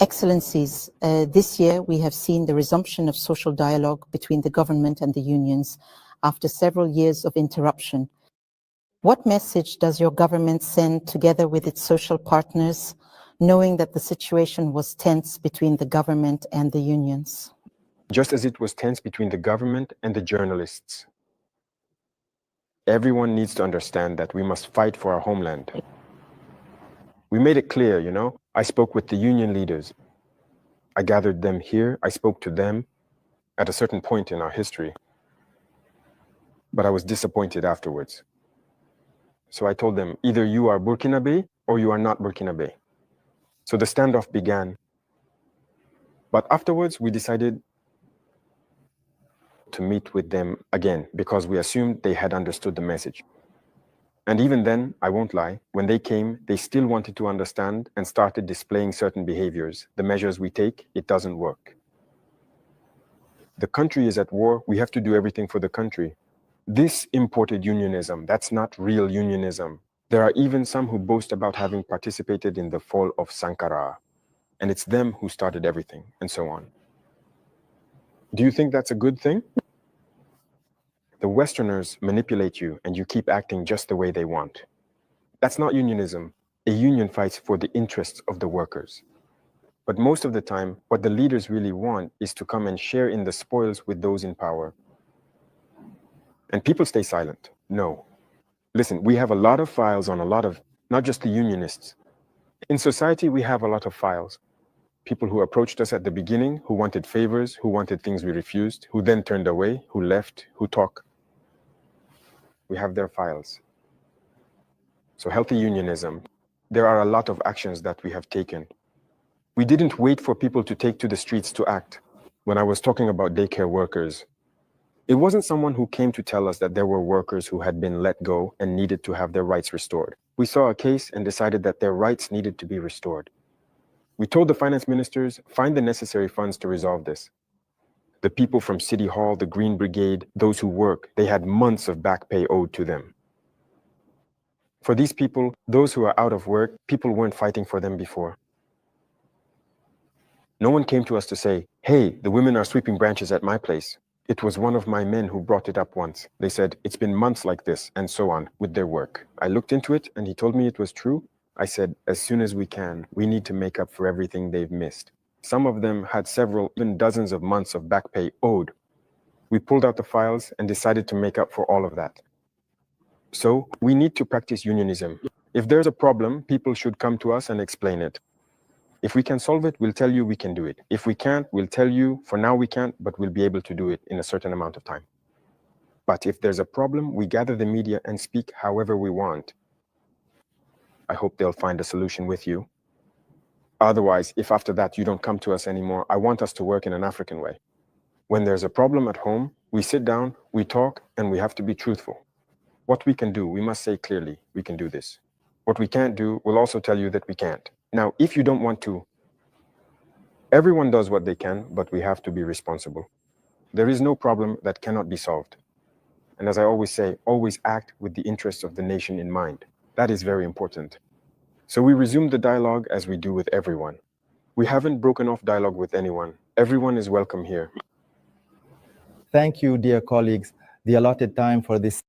Excellencies, this year we have seen the resumption of social dialogue between the government and the unions after several years of interruption. What message does your government send together with its social partners, knowing that the situation was tense between the government and the unions? Just as it was tense between the government and the journalists. Everyone needs to understand that we must fight for our homeland. We made it clear, you know. I spoke with the union leaders. I gathered them here. I spoke to them at a certain point in our history. But I was disappointed afterwards. So I told them, either you are Burkinabe or you are not Burkinabe. So the standoff began. But afterwards, we decided to meet with them again because we assumed they had understood the message. And even then, I won't lie, when they came, they still wanted to understand and started displaying certain behaviors. The measures we take, it doesn't work. The country is at war. We have to do everything for the country. This imported unionism, that's not real unionism. There are even some who boast about having participated in the fall of Sankara, and it's them who started everything, and so on. Do you think that's a good thing? The Westerners manipulate you and you keep acting just the way they want. That's not unionism. A union fights for the interests of the workers. But most of the time, what the leaders really want is to come and share in the spoils with those in power. And people stay silent. No. Listen, we have a lot of files on a lot of, not just the unionists. In society, we have a lot of files. People who approached us at the beginning, who wanted favors, who wanted things we refused, who then turned away, who left, who talk. We have their files. So healthy unionism, there are a lot of actions that we have taken. We didn't wait for people to take to the streets to act. When I was talking about daycare workers, it wasn't someone who came to tell us that there were workers who had been let go and needed to have their rights restored. We saw a case and decided that their rights needed to be restored. We told the finance ministers, find the necessary funds to resolve this. The people from City Hall, the Green Brigade, those who work, they had months of back pay owed to them. For these people, those who are out of work, people weren't fighting for them before. No one came to us to say, hey, the women are sweeping branches at my place. It was one of my men who brought it up once. They said, it's been months like this, and so on, with their work. I looked into it, and he told me it was true. I said, as soon as we can, we need to make up for everything they've missed. Some of them had several, even dozens of months of back pay owed. We pulled out the files and decided to make up for all of that. So we need to practice unionism. If there's a problem, people should come to us and explain it. If we can solve it, we'll tell you we can do it. If we can't, we'll tell you, for now we can't, but we'll be able to do it in a certain amount of time. But if there's a problem, we gather the media and speak however we want. I hope they'll find a solution with you. Otherwise, if after that you don't come to us anymore, I want us to work in an African way. When there's a problem at home, we sit down, we talk, and we have to be truthful. What we can do, we must say clearly, we can do this. What we can't do, we'll also tell you that we can't. Now, if you don't want to, everyone does what they can, but we have to be responsible. There is no problem that cannot be solved. And as I always say, always act with the interests of the nation in mind. That is very important. So we resume the dialogue as we do with everyone. We haven't broken off dialogue with anyone. Everyone is welcome here. Thank you, dear colleagues. The allotted time for this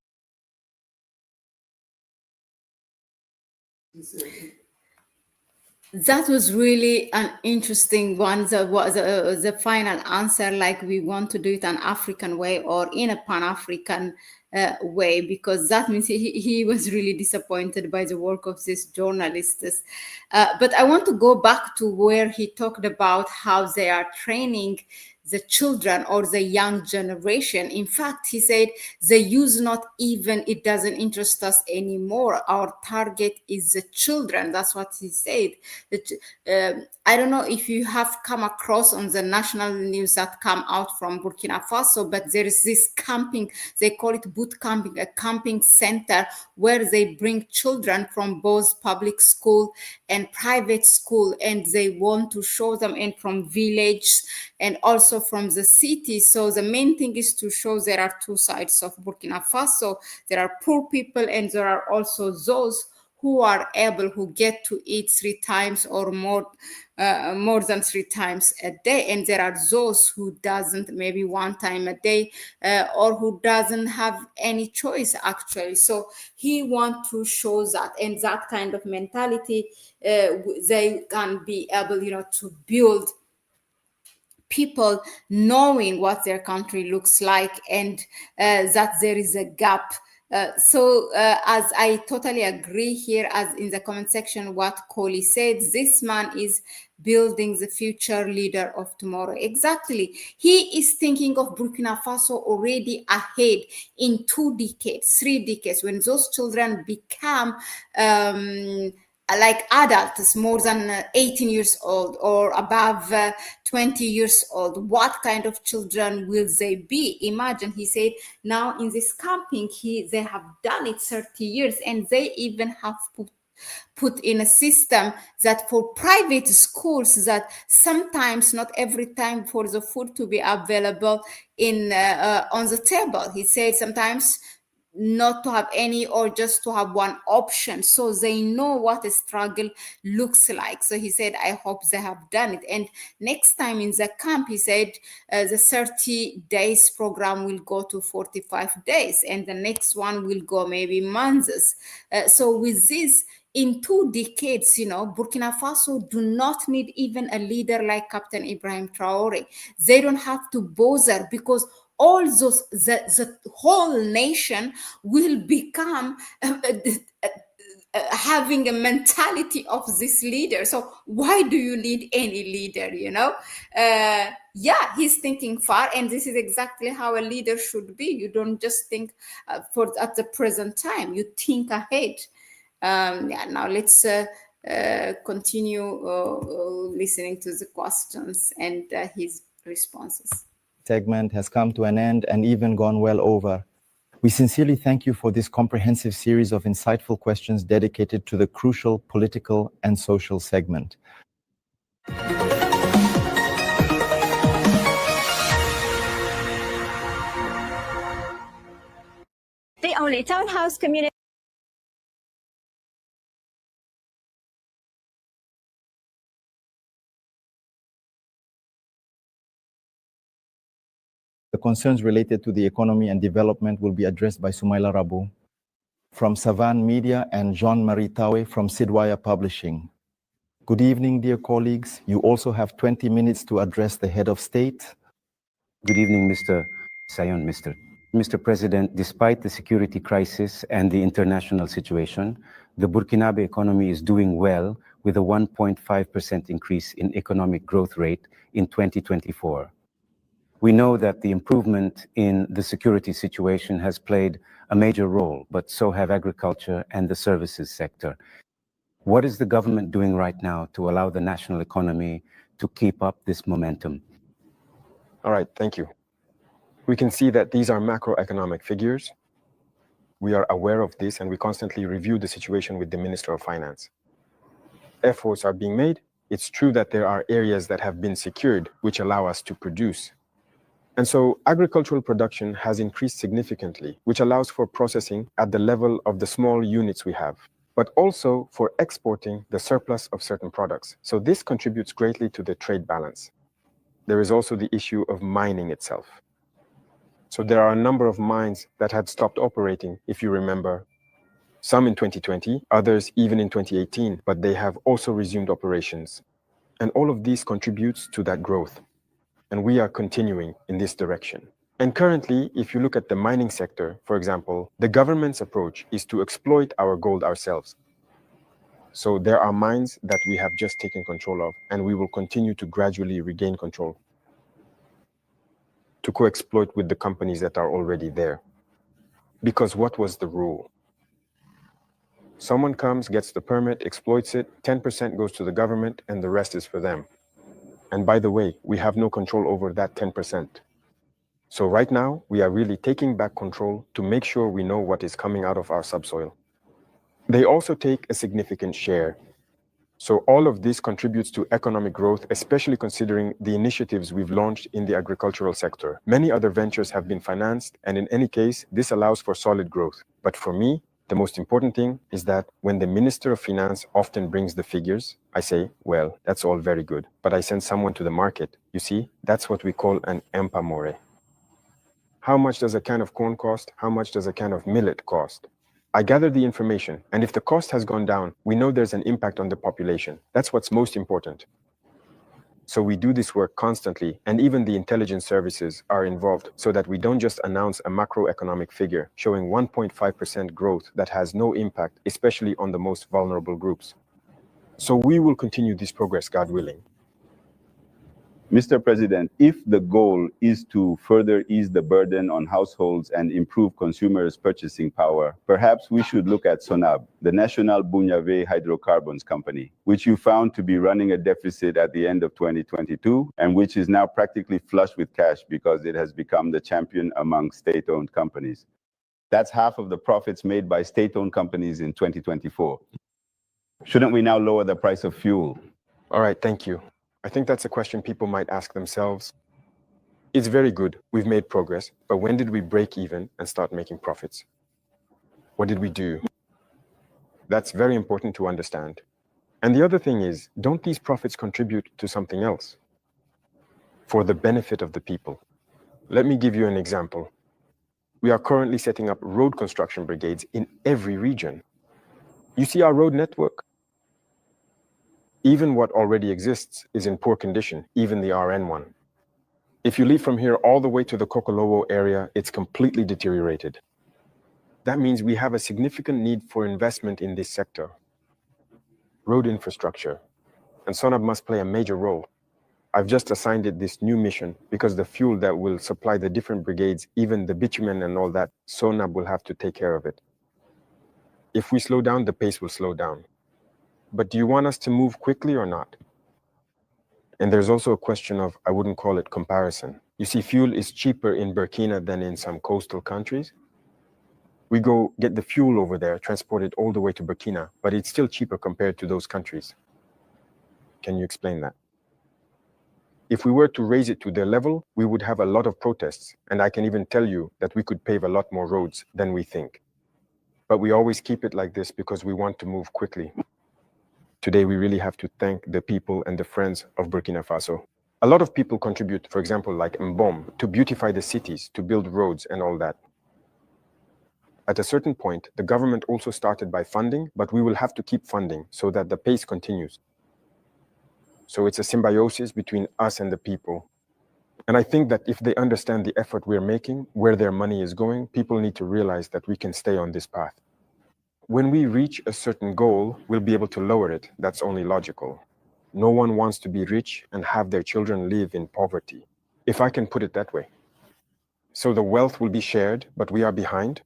That was really an interesting one. That was the final answer, like we want to do it an African way or in a Pan-African way, because that means he was really disappointed by the work of these journalists. But I want to go back to where he talked about how they are training the children or the young generation. In fact, he said, the youth not even, it doesn't interest us anymore. Our target is the children. That's what he said. I don't know if you have come across on the national news that come out from Burkina Faso, but there is this camping, they call it boot camping, a camping center where they bring children from both public school and private school, and they want to show them in from village and also from the city. So the main thing is to show there are two sides of Burkina Faso. There are poor people and there are also those who are able, who get to eat 3 times or more than 3 times a day, and there are those who doesn't, maybe 1 time a day, or who doesn't have any choice actually. So he want to show that, and that kind of mentality, they can be able, to build people knowing what their country looks like, and that there is a gap. As I totally agree here, as in the comment section, what Koli said, this man is building the future leader of tomorrow. Exactly. He is thinking of Burkina Faso already ahead in 2 decades, 3 decades, when those children become like adults, more than 18 years old or above 20 years old. What kind of children will they be? Imagine, he said, now in this camping, they have done it 30 years, and they even have put in a system that for private schools, that sometimes, not every time, for the food to be available in on the table. He said sometimes not to have any, or just to have one option, so they know what a struggle looks like. So he said, I hope they have done it. And next time in the camp, he said, the 30 days program will go to 45 days, and the next one will go maybe months. So with this, in 2 decades, Burkina Faso do not need even a leader like Captain Ibrahim Traore. They don't have to bother, because all those, the whole nation will become having a mentality of this leader. So why do you need any leader? Yeah, he's thinking far, and this is exactly how a leader should be. You don't just think at the present time, you think ahead. Now let's continue listening to the questions and his responses. Segment has come to an end and even gone well over. We sincerely thank you for this comprehensive series of insightful questions dedicated to the crucial political and social segment. The only townhouse community. The concerns related to the economy and development will be addressed by Sumaila Rabu from Savan Media and Jean-Marie Tawe from Sidwaya Publishing. Good evening, dear colleagues. You also have 20 minutes to address the head of state. Good evening, Mr. Sayon, Mr. President. Despite the security crisis and the international situation, the Burkinabe economy is doing well, with a 1.5% increase in economic growth rate in 2024. We know that the improvement in the security situation has played a major role, but so have agriculture and the services sector. What is the government doing right now to allow the national economy to keep up this momentum? All right, thank you. We can see that these are macroeconomic figures. We are aware of this, and we constantly review the situation with the Minister of Finance. Efforts are being made. It's true that there are areas that have been secured, which allow us to produce. And so agricultural production has increased significantly, which allows for processing at the level of the small units we have, but also for exporting the surplus of certain products. So this contributes greatly to the trade balance. There is also the issue of mining itself. So there are a number of mines that had stopped operating, if you remember, Some in 2020, others even in 2018, but they have also resumed operations. And all of these contributes to that growth. And we are continuing in this direction. And currently, if you look at the mining sector, for example, the government's approach is to exploit our gold ourselves. So there are mines that we have just taken control of, and we will continue to gradually regain control to co-exploit with the companies that are already there. Because what was the rule? Someone comes, gets the permit, exploits it, 10% goes to the government, and the rest is for them. And by the way, we have no control over that 10%. So right now, we are really taking back control to make sure we know what is coming out of our subsoil. They also take a significant share. So all of this contributes to economic growth, especially considering the initiatives we've launched in the agricultural sector. Many other ventures have been financed, and in any case, this allows for solid growth. But for me, the most important thing is that when the Minister of Finance often brings the figures, I say, well, that's all very good, but I send someone to the market. You see, that's what we call an empamore. How much does a can of corn cost? How much does a can of millet cost? I gather the information, and if the cost has gone down, we know there's an impact on the population. That's what's most important. So we do this work constantly, and even the intelligence services are involved so that we don't just announce a macroeconomic figure showing 1.5% growth that has no impact, especially on the most vulnerable groups. So we will continue this progress, God willing. Mr. President, if the goal is to further ease the burden on households and improve consumers' purchasing power, perhaps we should look at SONAB, the National Bunyave Hydrocarbons Company, which you found to be running a deficit at the end of 2022, and which is now practically flush with cash because it has become the champion among state-owned companies. That's half of the profits made by state-owned companies in 2024. Shouldn't we now lower the price of fuel? All right, thank you. I think that's a question people might ask themselves. It's very good, we've made progress, but when did we break even and start making profits? What did we do? That's very important to understand. And the other thing is, don't these profits contribute to something else? For the benefit of the people. Let me give you an example. We are currently setting up road construction brigades in every region. You see our road network? Even what already exists is in poor condition, even the RN one. If you leave from here all the way to the Kokolowo area, it's completely deteriorated. That means we have a significant need for investment in this sector. Road infrastructure. And SONAB must play a major role. I've just assigned it this new mission because the fuel that will supply the different brigades, even the bitumen and all that, SONAB will have to take care of it. If we slow down, the pace will slow down. But do you want us to move quickly or not? And there's also a question of, I wouldn't call it comparison. You see, fuel is cheaper in Burkina than in some coastal countries. We go get the fuel over there, transport it all the way to Burkina, but it's still cheaper compared to those countries. Can you explain that? If we were to raise it to their level, we would have a lot of protests. And I can even tell you that we could pave a lot more roads than we think. But we always keep it like this because we want to move quickly. Today, we really have to thank the people and the friends of Burkina Faso. A lot of people contribute, for example, like Mbom, to beautify the cities, to build roads and all that. At a certain point, the government also started by funding, but we will have to keep funding so that the pace continues. So it's a symbiosis between us and the people. And I think that if they understand the effort we're making, where their money is going, people need to realize that we can stay on this path. When we reach a certain goal, we'll be able to lower it. That's only logical. No one wants to be rich and have their children live in poverty, if I can put it that way. So the wealth will be shared, but we are behind,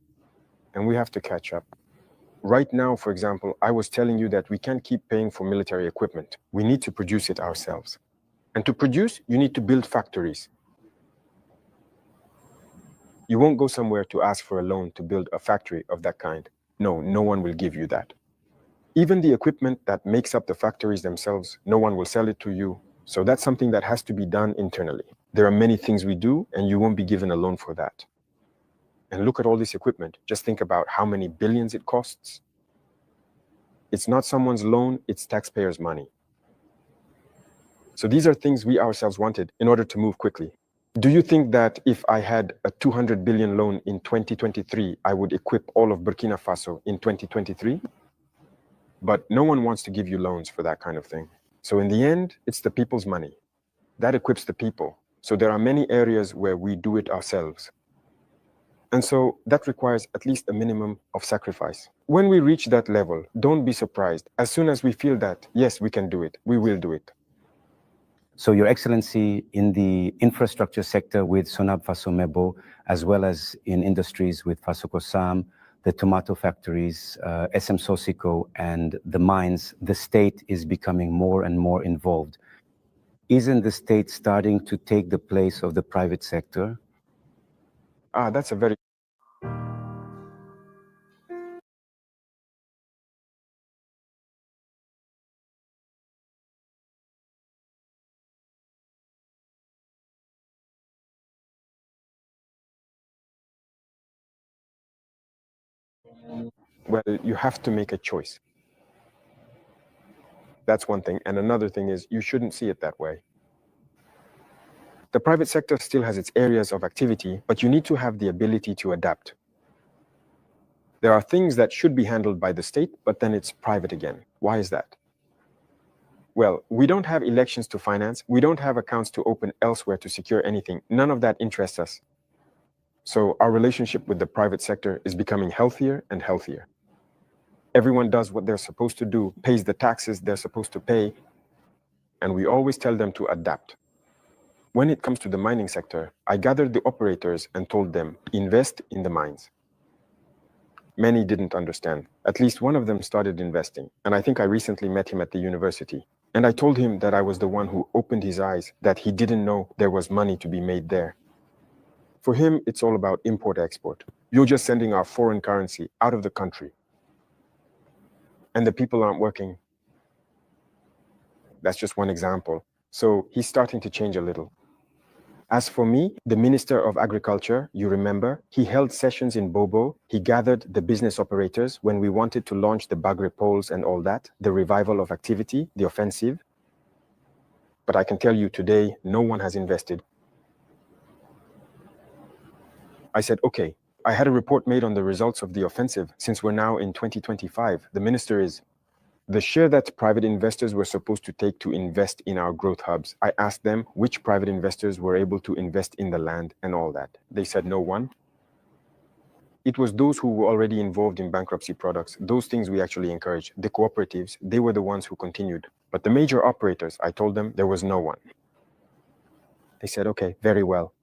and we have to catch up. Right now, for example, I was telling you that we can't keep paying for military equipment. We need to produce it ourselves. And to produce, you need to build factories. You won't go somewhere to ask for a loan to build a factory of that kind. No, no one will give you that. Even the equipment that makes up the factories themselves, no one will sell it to you. So that's something that has to be done internally. There are many things we do, and you won't be given a loan for that. And look at all this equipment. Just think about how many billions it costs. It's not someone's loan, it's taxpayers' money. So these are things we ourselves wanted in order to move quickly. Do you think that if I had a 200 billion loan in 2023, I would equip all of Burkina Faso in 2023? But no one wants to give you loans for that kind of thing. So in the end, it's the people's money. That equips the people. So there are many areas where we do it ourselves. And so that requires at least a minimum of sacrifice. When we reach that level, don't be surprised. As soon as we feel that, yes, we can do it, we will do it. So, Your Excellency, in the infrastructure sector with Sonab Fasomebo, as well as in industries with Fasokosam, the tomato factories, SM Sosiko, and the mines, the state is becoming more and more involved. Isn't the state starting to take the place of the private sector? That's a very... Well, you have to make a choice. That's one thing. And another thing is you shouldn't see it that way. The private sector still has its areas of activity, but you need to have the ability to adapt. There are things that should be handled by the state, but then it's private again. Why is that? Well, we don't have elections to finance. We don't have accounts to open elsewhere to secure anything. None of that interests us. So our relationship with the private sector is becoming healthier and healthier. Everyone does what they're supposed to do, pays the taxes they're supposed to pay, and we always tell them to adapt. When it comes to the mining sector, I gathered the operators and told them, invest in the mines. Many didn't understand. At least one of them started investing, and I think I recently met him at the university. And I told him that I was the one who opened his eyes, that he didn't know there was money to be made there. For him, it's all about import-export. You're just sending our foreign currency out of the country. And the people aren't working. That's just one example. So he's starting to change a little. As for me, the Minister of Agriculture, you remember, he held sessions in Bobo. He gathered the business operators when we wanted to launch the Bagre poles and all that, the revival of activity, the offensive. But I can tell you today, no one has invested. I said, okay, I had a report made on the results of the offensive. Since we're now in 2025, the minister is the share that private investors were supposed to take to invest in our growth hubs. I asked them which private investors were able to invest in the land and all that. They said no one. It was those who were already involved in bankruptcy products. Those things we actually encouraged. The cooperatives, they were the ones who continued. But the major operators, I told them there was no one. They said, okay, very well.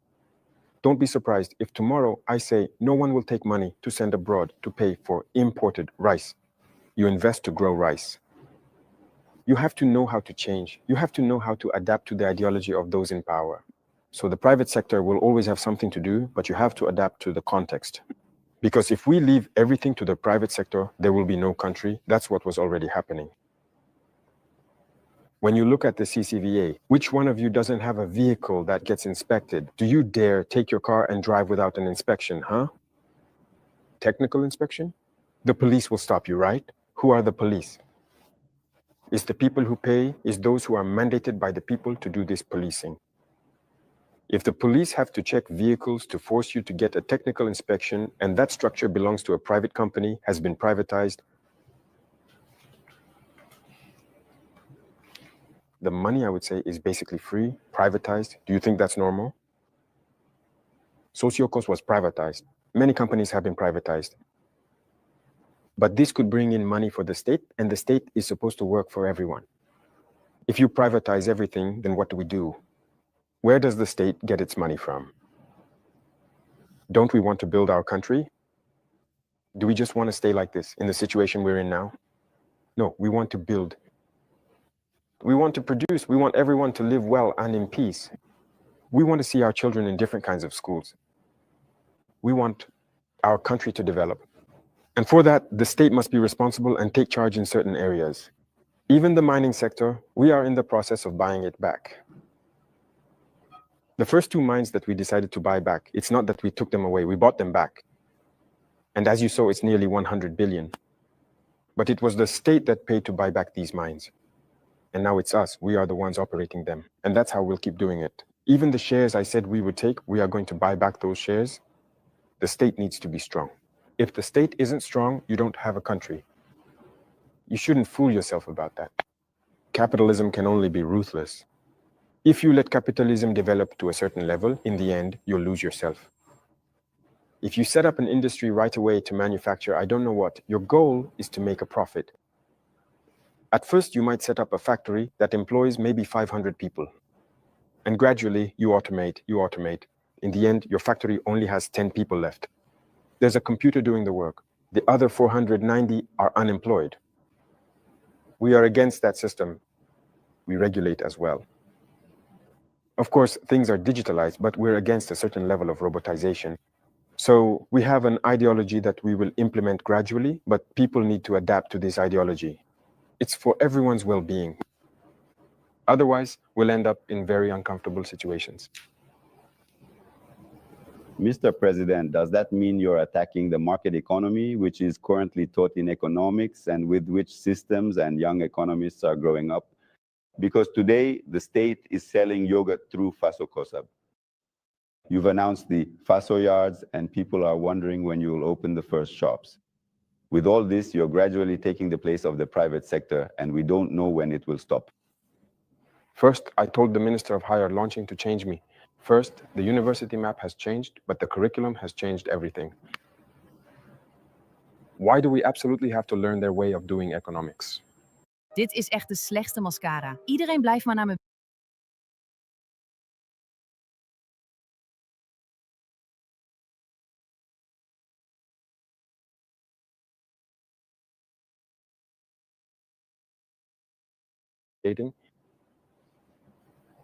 Don't be surprised if tomorrow I say no one will take money to send abroad to pay for imported rice. You invest to grow rice. You have to know how to change. You have to know how to adapt to the ideology of those in power. So the private sector will always have something to do, but you have to adapt to the context. Because if we leave everything to the private sector, there will be no country. That's what was already happening. When you look at the CCVA, which one of you doesn't have a vehicle that gets inspected? Do you dare take your car and drive without an inspection, huh? Technical inspection? The police will stop you, right? Who are the police? It's the people who pay, it's those who are mandated by the people to do this policing. If the police have to check vehicles to force you to get a technical inspection, and that structure belongs to a private company, has been privatized, the money, I would say, is basically free, privatized. Do you think that's normal? Sociocos was privatized. Many companies have been privatized. But this could bring in money for the state, and the state is supposed to work for everyone. If you privatize everything, then what do? Where does the state get its money from? Don't we want to build our country? Do we just want to stay like this in the situation we're in now? No, we want to build. We want to produce. We want everyone to live well and in peace. We want to see our children in different kinds of schools. We want our country to develop. And for that, the state must be responsible and take charge in certain areas. Even the mining sector, we are in the process of buying it back. The first two mines that we decided to buy back, it's not that we took them away, we bought them back. And as you saw, it's nearly 100 billion. But it was the state that paid to buy back these mines. And now it's us, we are the ones operating them. And that's how we'll keep doing it. Even the shares I said we would take, we are going to buy back those shares. The state needs to be strong. If the state isn't strong, you don't have a country. You shouldn't fool yourself about that. Capitalism can only be ruthless. If you let capitalism develop to a certain level, in the end, you'll lose yourself. If you set up an industry right away to manufacture, I don't know what, your goal is to make a profit. At first, you might set up a factory that employs maybe 500 people. And gradually, you automate. In the end, your factory only has 10 people left. There's a computer doing the work. The other 490 are unemployed. We are against that system. We regulate as well. Of course, things are digitalized, but we're against a certain level of robotization. So we have an ideology that we will implement gradually, but people need to adapt to this ideology. It's for everyone's well-being. Otherwise, we'll end up in very uncomfortable situations. Mr. President, does that mean you're attacking the market economy, which is currently taught in economics and with which systems and young economists are growing up? Because today, the state is selling yogurt through Faso Kosab. You've announced the Faso yards, and people are wondering when you will open the first shops. With all this, you're gradually taking the place of the private sector, and we don't know when it will stop. First, I told the Minister of Higher Launching to change me. First, the university map has changed, but the curriculum has changed everything. Why do we absolutely have to learn their way of doing economics? Dit is echt de slechtste mascara. Iedereen blijft maar naar me.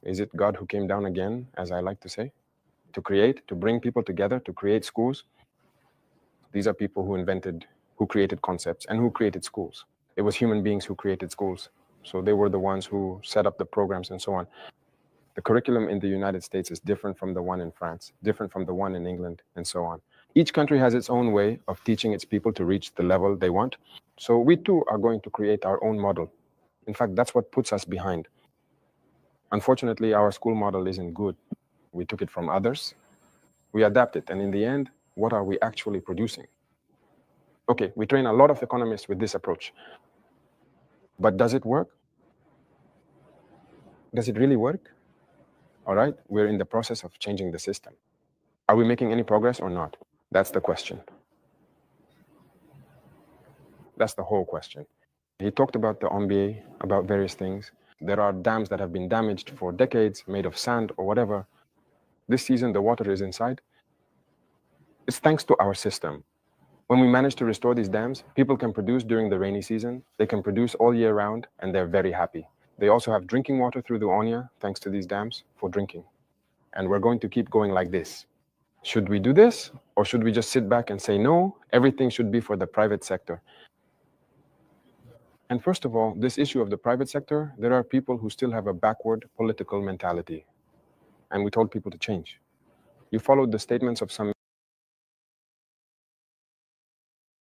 Is it God who came down again, as I like to say? To create, to bring people together, to create schools? These are people who created concepts and who created schools. It was human beings who created schools. So they were the ones who set up the programs and so on. The curriculum in the United States is different from the one in France, different from the one in England, and so on. Each country has its own way of teaching its people to reach the level they want. So we too are going to create our own model. In fact, that's what puts us behind. Unfortunately, our school model isn't good. We took it from others. We adapt it. And in the end, what are we actually producing? Okay, we train a lot of economists with this approach. But does it work? Does it really work? All right, we're in the process of changing the system. Are we making any progress or not? That's the question. That's the whole question. He talked about the MBA, about various things. There are dams that have been damaged for decades, made of sand or whatever. This season, the water is inside. It's thanks to our system. When we manage to restore these dams, people can produce during the rainy season. They can produce all year round, and they're very happy. They also have drinking water through the Onya, thanks to these dams, for drinking. And we're going to keep going like this. Should we do this? Or should we just sit back and say, no, everything should be for the private sector? And first of all, this issue of the private sector, there are people who still have a backward political mentality. And we told people to change. You followed the statements of some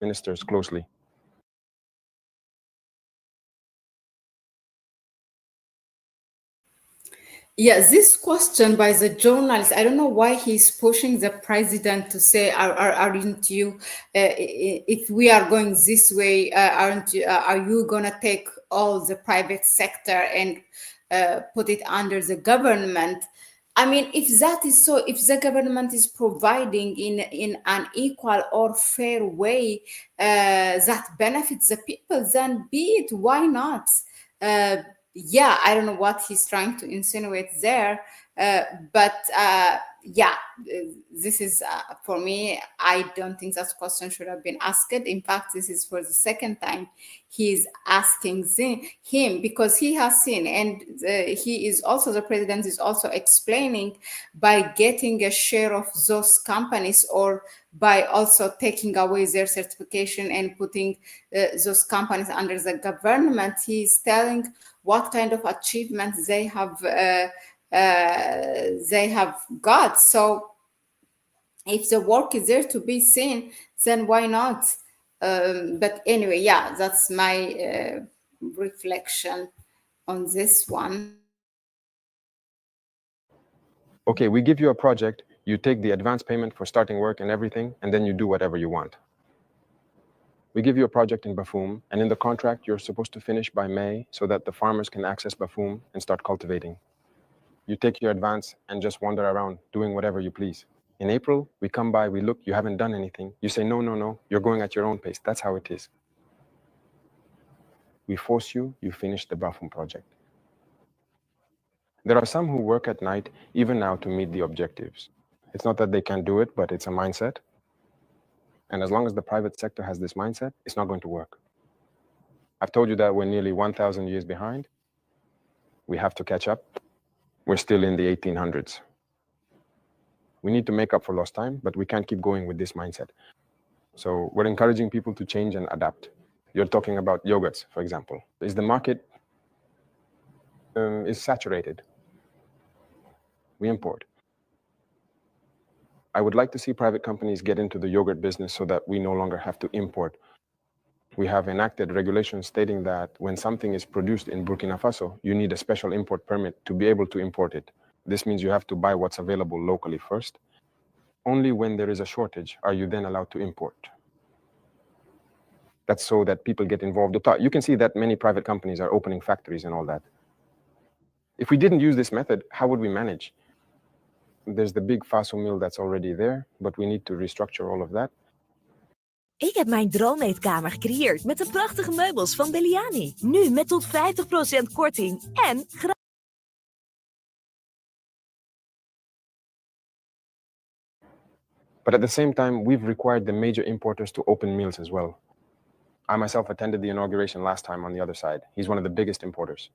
ministers closely. Yeah, this question by the journalist, I don't know why he's pushing the president to say, aren't you, if we are going this way, are you going to take all the private sector and put it under the government? I mean, if that is so, if the government is providing in an equal or fair way that benefits the people, then be it, why not? Yeah, I don't know what he's trying to insinuate there, but yeah, this is for me, I don't think that question should have been asked. In fact, this is for the second time he's asking him, because he has seen, and he is also, the president is also explaining, by getting a share of those companies or by also taking away their certification and putting those companies under the government, he's telling what kind of achievements they have got. So if the work is there to be seen, then why not? But anyway, yeah, that's my reflection on this one. Okay, we give you a project, you take the advance payment for starting work and everything, and then you do whatever you want. We give you a project in Bafum, and in the contract, you're supposed to finish by May so that the farmers can access Bafum and start cultivating. You take your advance and just wander around doing whatever you please. In April, we come by, we look, you haven't done anything. You say, no, no, no, you're going at your own pace. That's how it is. We force you, you finish the Bafum project. There are some who work at night, even now, to meet the objectives. It's not that they can't do it, but it's a mindset. And as long as the private sector has this mindset, it's not going to work. I've told you that we're nearly 1,000 years behind. We have to catch up. We're still in the 1800s. We need to make up for lost time, but we can't keep going with this mindset. So we're encouraging people to change and adapt. You're talking about yogurts, for example. Is the market is saturated? We import. I would like to see private companies get into the yogurt business so that we no longer have to import. We have enacted regulations stating that when something is produced in Burkina Faso, you need a special import permit to be able to import it. This means you have to buy what's available locally first. Only when there is a shortage are you then allowed to import. That's so that people get involved. You can see that many private companies are opening factories and all that. If we didn't use this method, how would we manage? There's the big Faso mill that's already there, but we need to restructure all of that. Ik heb mijn droomeetkamer gecreëerd met de prachtige meubels van Belliani. Nu met tot 50% korting en But at the same time, we've required the major importers to open mills as well. I myself attended the inauguration last time on the other side. He's one of the biggest importers.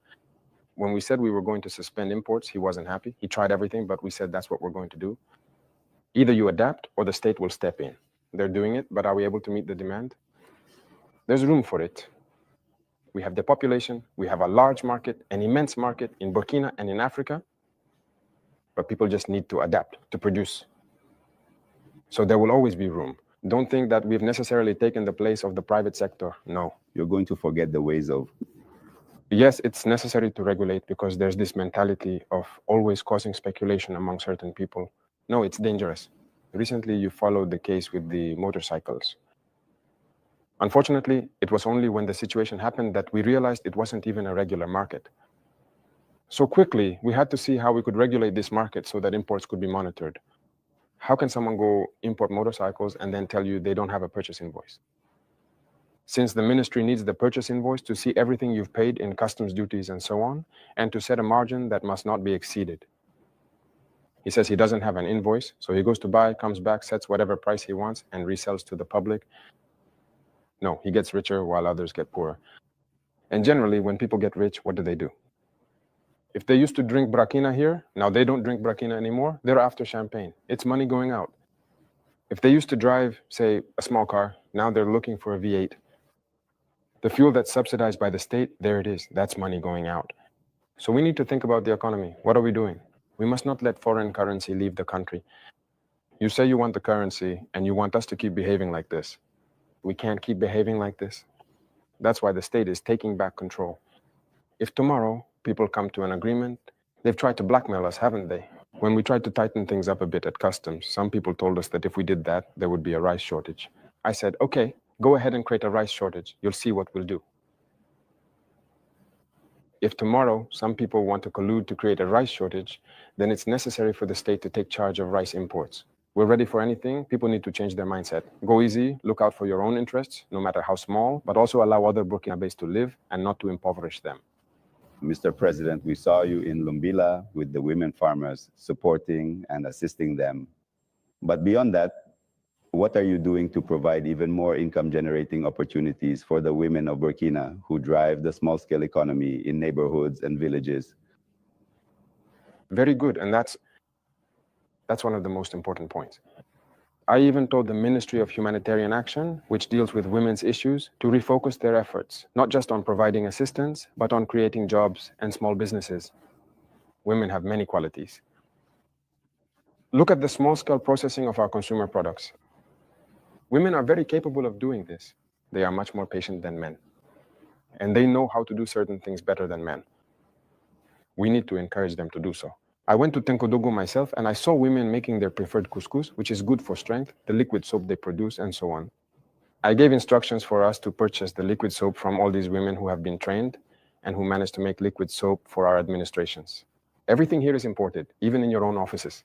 When we said we were going to suspend imports, he wasn't happy. He tried everything, but we said that's what we're going to do. Either you adapt or the state will step in. They're doing it, but are we able to meet the demand? There's room for it. We have the population, we have a large market, an immense market in Burkina and in Africa, but people just need to adapt, to produce. So there will always be room. Don't think that we've necessarily taken the place of the private sector. No. You're going to forget the ways of... Yes, it's necessary to regulate because there's this mentality of always causing speculation among certain people. No, it's dangerous. Recently, you followed the case with the motorcycles. Unfortunately, it was only when the situation happened that we realized it wasn't even a regular market. So quickly, we had to see how we could regulate this market so that imports could be monitored. How can someone go import motorcycles and then tell you they don't have a purchase invoice? Since the ministry needs the purchase invoice to see everything you've paid in customs duties and so on, and to set a margin that must not be exceeded. He says he doesn't have an invoice, so he goes to buy, comes back, sets whatever price he wants, and resells to the public. No, he gets richer while others get poorer. And generally, when people get rich, what do? If they used to drink Brakina here, now they don't drink Brakina anymore, they're after champagne. It's money going out. If they used to drive, say, a small car, now they're looking for a V8. The fuel that's subsidized by the state, there it is. That's money going out. So we need to think about the economy. What are we doing? We must not let foreign currency leave the country. You say you want the currency and you want us to keep behaving like this. We can't keep behaving like this. That's why the state is taking back control. If tomorrow people come to an agreement, they've tried to blackmail us, haven't they? When we tried to tighten things up a bit at customs, some people told us that if we did that, there would be a rice shortage. I said, okay, go ahead and create a rice shortage. You'll see what we'll do. If tomorrow some people want to collude to create a rice shortage, then it's necessary for the state to take charge of rice imports. We're ready for anything. People need to change their mindset. Go easy, look out for your own interests, no matter how small, but also allow other Burkinabés to live and not to impoverish them. Mr. President, we saw you in Lumbila with the women farmers, supporting and assisting them. But beyond that, what are you doing to provide even more income-generating opportunities for the women of Burkina who drive the small-scale economy in neighborhoods and villages? Very good, and that's one of the most important points. I even told the Ministry of Humanitarian Action, which deals with women's issues, to refocus their efforts, not just on providing assistance, but on creating jobs and small businesses. Women have many qualities. Look at the small-scale processing of our consumer products. Women are very capable of doing this. They are much more patient than men. And they know how to do certain things better than men. We need to encourage them to do so. I went to Tenkodogo myself and I saw women making their preferred couscous, which is good for strength, the liquid soap they produce, and so on. I gave instructions for us to purchase the liquid soap from all these women who have been trained and who managed to make liquid soap for our administrations. Everything here is imported, even in your own offices.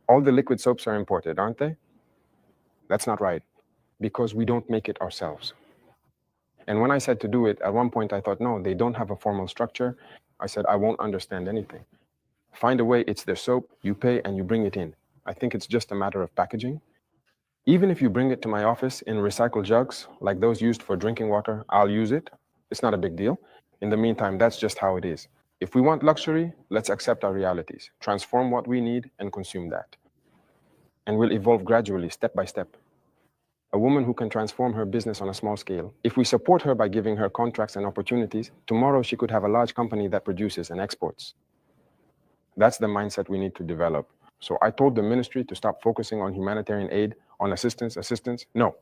All the liquid soaps are imported, aren't they? That's not right, because we don't make it ourselves. And when I said to do it, at one point I thought, no, they don't have a formal structure. I said, I won't understand anything. Find a way, it's their soap, you pay and you bring it in. I think it's just a matter of packaging. Even if you bring it to my office in recycled jugs, like those used for drinking water, I'll use it. It's not a big deal. In the meantime, that's just how it is. If we want luxury, let's accept our realities, transform what we need and consume that. And we'll evolve gradually, step by step. A woman who can transform her business on a small scale. If we support her by giving her contracts and opportunities, tomorrow she could have a large company that produces and exports. That's the mindset we need to develop. So I told the ministry to stop focusing on humanitarian aid, on assistance. No,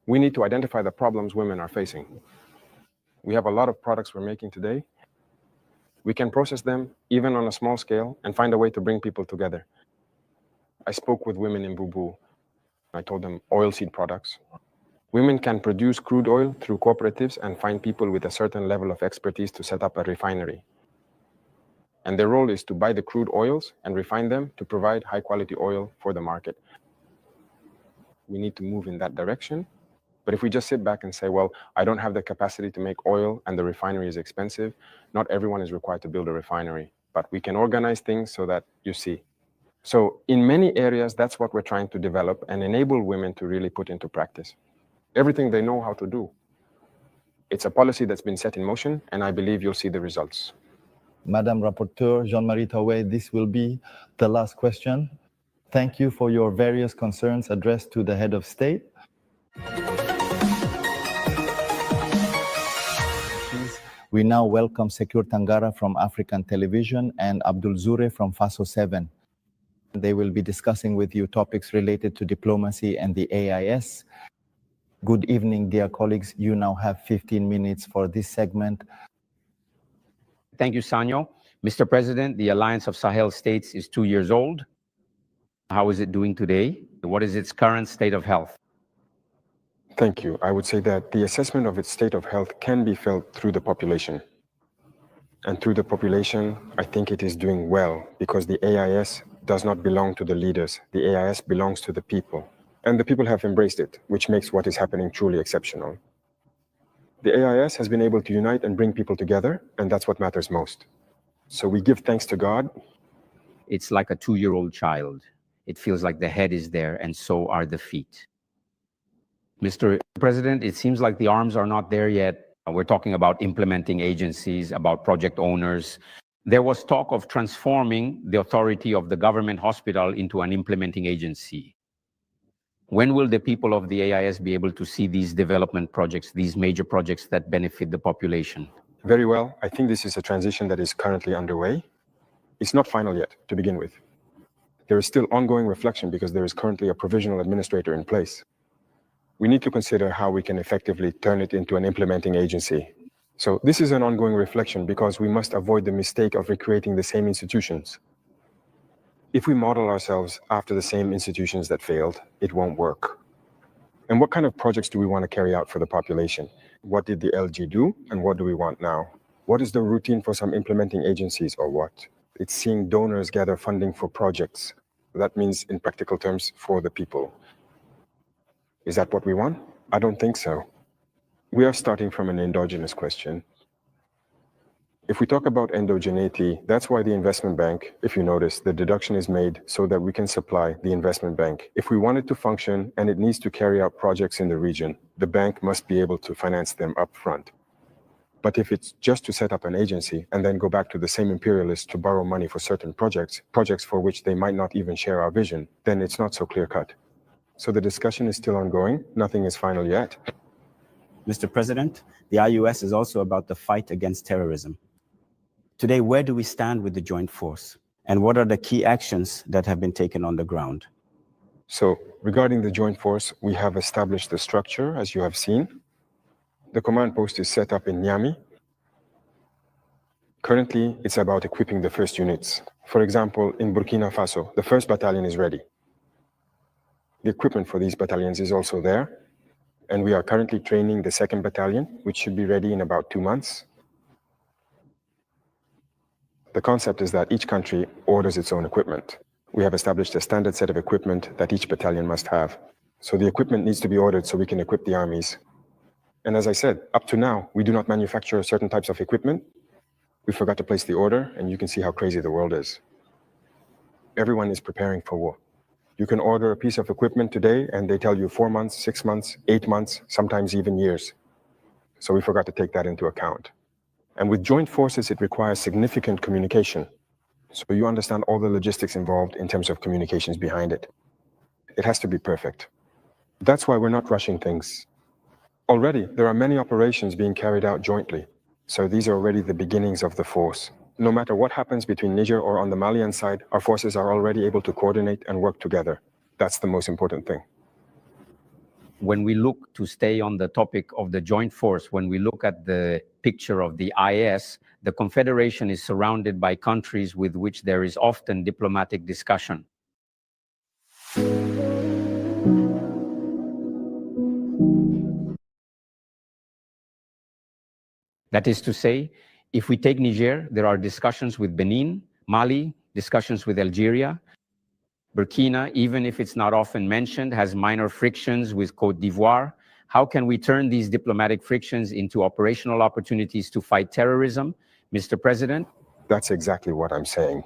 we need to identify the problems women are facing. We have a lot of products we're making today. We can process them even on a small scale and find a way to bring people together. I spoke with women in Bubu. I told them oilseed products. Women can produce crude oil through cooperatives and find people with a certain level of expertise to set up a refinery. And their role is to buy the crude oils and refine them to provide high quality oil for the market. We need to move in that direction. But if we just sit back and say, well, I don't have the capacity to make oil and the refinery is expensive, not everyone is required to build a refinery. But we can organize things so that you see. So in many areas, that's what we're trying to develop and enable women to really put into practice. Everything they know how to do. It's a policy that's been set in motion, and I believe you'll see the results. Madam Rapporteur Jean-Marie Traore, this will be the last question. Thank you for your various concerns addressed to the head of state. We now welcome Sekur Tangara from African Television and Abdul Zure from FASO 7. They will be discussing with you topics related to diplomacy and the AIS. Good evening, dear colleagues. You now have 15 minutes for this segment. Thank you, Sanyo. Mr. President, the Alliance of Sahel States is 2 years old. How is it doing today? What is its current state of health? Thank you. I would say that the assessment of its state of health can be felt through the population. And through the population, I think it is doing well because the AIS does not belong to the leaders. The AIS belongs to the people. And the people have embraced it, which makes what is happening truly exceptional. The AIS has been able to unite and bring people together, and that's what matters most. So we give thanks to God. It's like a 2-year-old child. It feels like the head is there, and so are the feet. Mr. President, it seems like the arms are not there yet. We're talking about implementing agencies, about project owners. There was talk of transforming the authority of the government hospital into an implementing agency. When will the people of the AIS be able to see these development projects, these major projects that benefit the population? Very well. I think this is a transition that is currently underway. It's not final yet, to begin with. There is still ongoing reflection because there is currently a provisional administrator in place. We need to consider how we can effectively turn it into an implementing agency. So this is an ongoing reflection because we must avoid the mistake of recreating the same institutions. If we model ourselves after the same institutions that failed, it won't work. And what kind of projects do we want to carry out for the population? What did the LG do and what do we want now? What is the routine for some implementing agencies or what? It's seeing donors gather funding for projects. That means in practical terms for the people. Is that what we want? I don't think so. We are starting from an endogenous question. If we talk about endogeneity, that's why the investment bank, if you notice, the deduction is made so that we can supply the investment bank. If we want it to function and it needs to carry out projects in the region, the bank must be able to finance them up front. But if it's just to set up an agency and then go back to the same imperialists to borrow money for certain projects for which they might not even share our vision, then it's not so clear-cut. So the discussion is still ongoing. Nothing is final yet. Mr. President, the IUS is also about the fight against terrorism. Today, where do we stand with the joint force? And what are the key actions that have been taken on the ground? So regarding the joint force, we have established the structure, as you have seen. The command post is set up in Niamey. Currently, it's about equipping the first units. For example, in Burkina Faso, the 1st battalion is ready. The equipment for these battalions is also there, and we are currently training the 2nd battalion, which should be ready in about 2 months. The concept is that each country orders its own equipment. We have established a standard set of equipment that each battalion must have. So the equipment needs to be ordered so we can equip the armies. And as I said, up to now, we do not manufacture certain types of equipment. We forgot to place the order, and you can see how crazy the world is. Everyone is preparing for war. You can order a piece of equipment today, and they tell you 4 months, 6 months, 8 months, sometimes even years. So we forgot to take that into account. And with joint forces, it requires significant communication. So you understand all the logistics involved in terms of communications behind it. It has to be perfect. That's why we're not rushing things. Already, there are many operations being carried out jointly. So these are already the beginnings of the force. No matter what happens between Niger or on the Malian side, our forces are already able to coordinate and work together. That's the most important thing. When we look, to stay on the topic of the joint force, when we look at the picture of the IS, the Confederation is surrounded by countries with which there is often diplomatic discussion. That is to say, if we take Niger, there are discussions with Benin, Mali, discussions with Algeria. Burkina, even if it's not often mentioned, has minor frictions with Côte d'Ivoire. How can we turn these diplomatic frictions into operational opportunities to fight terrorism, Mr. President? That's exactly what I'm saying.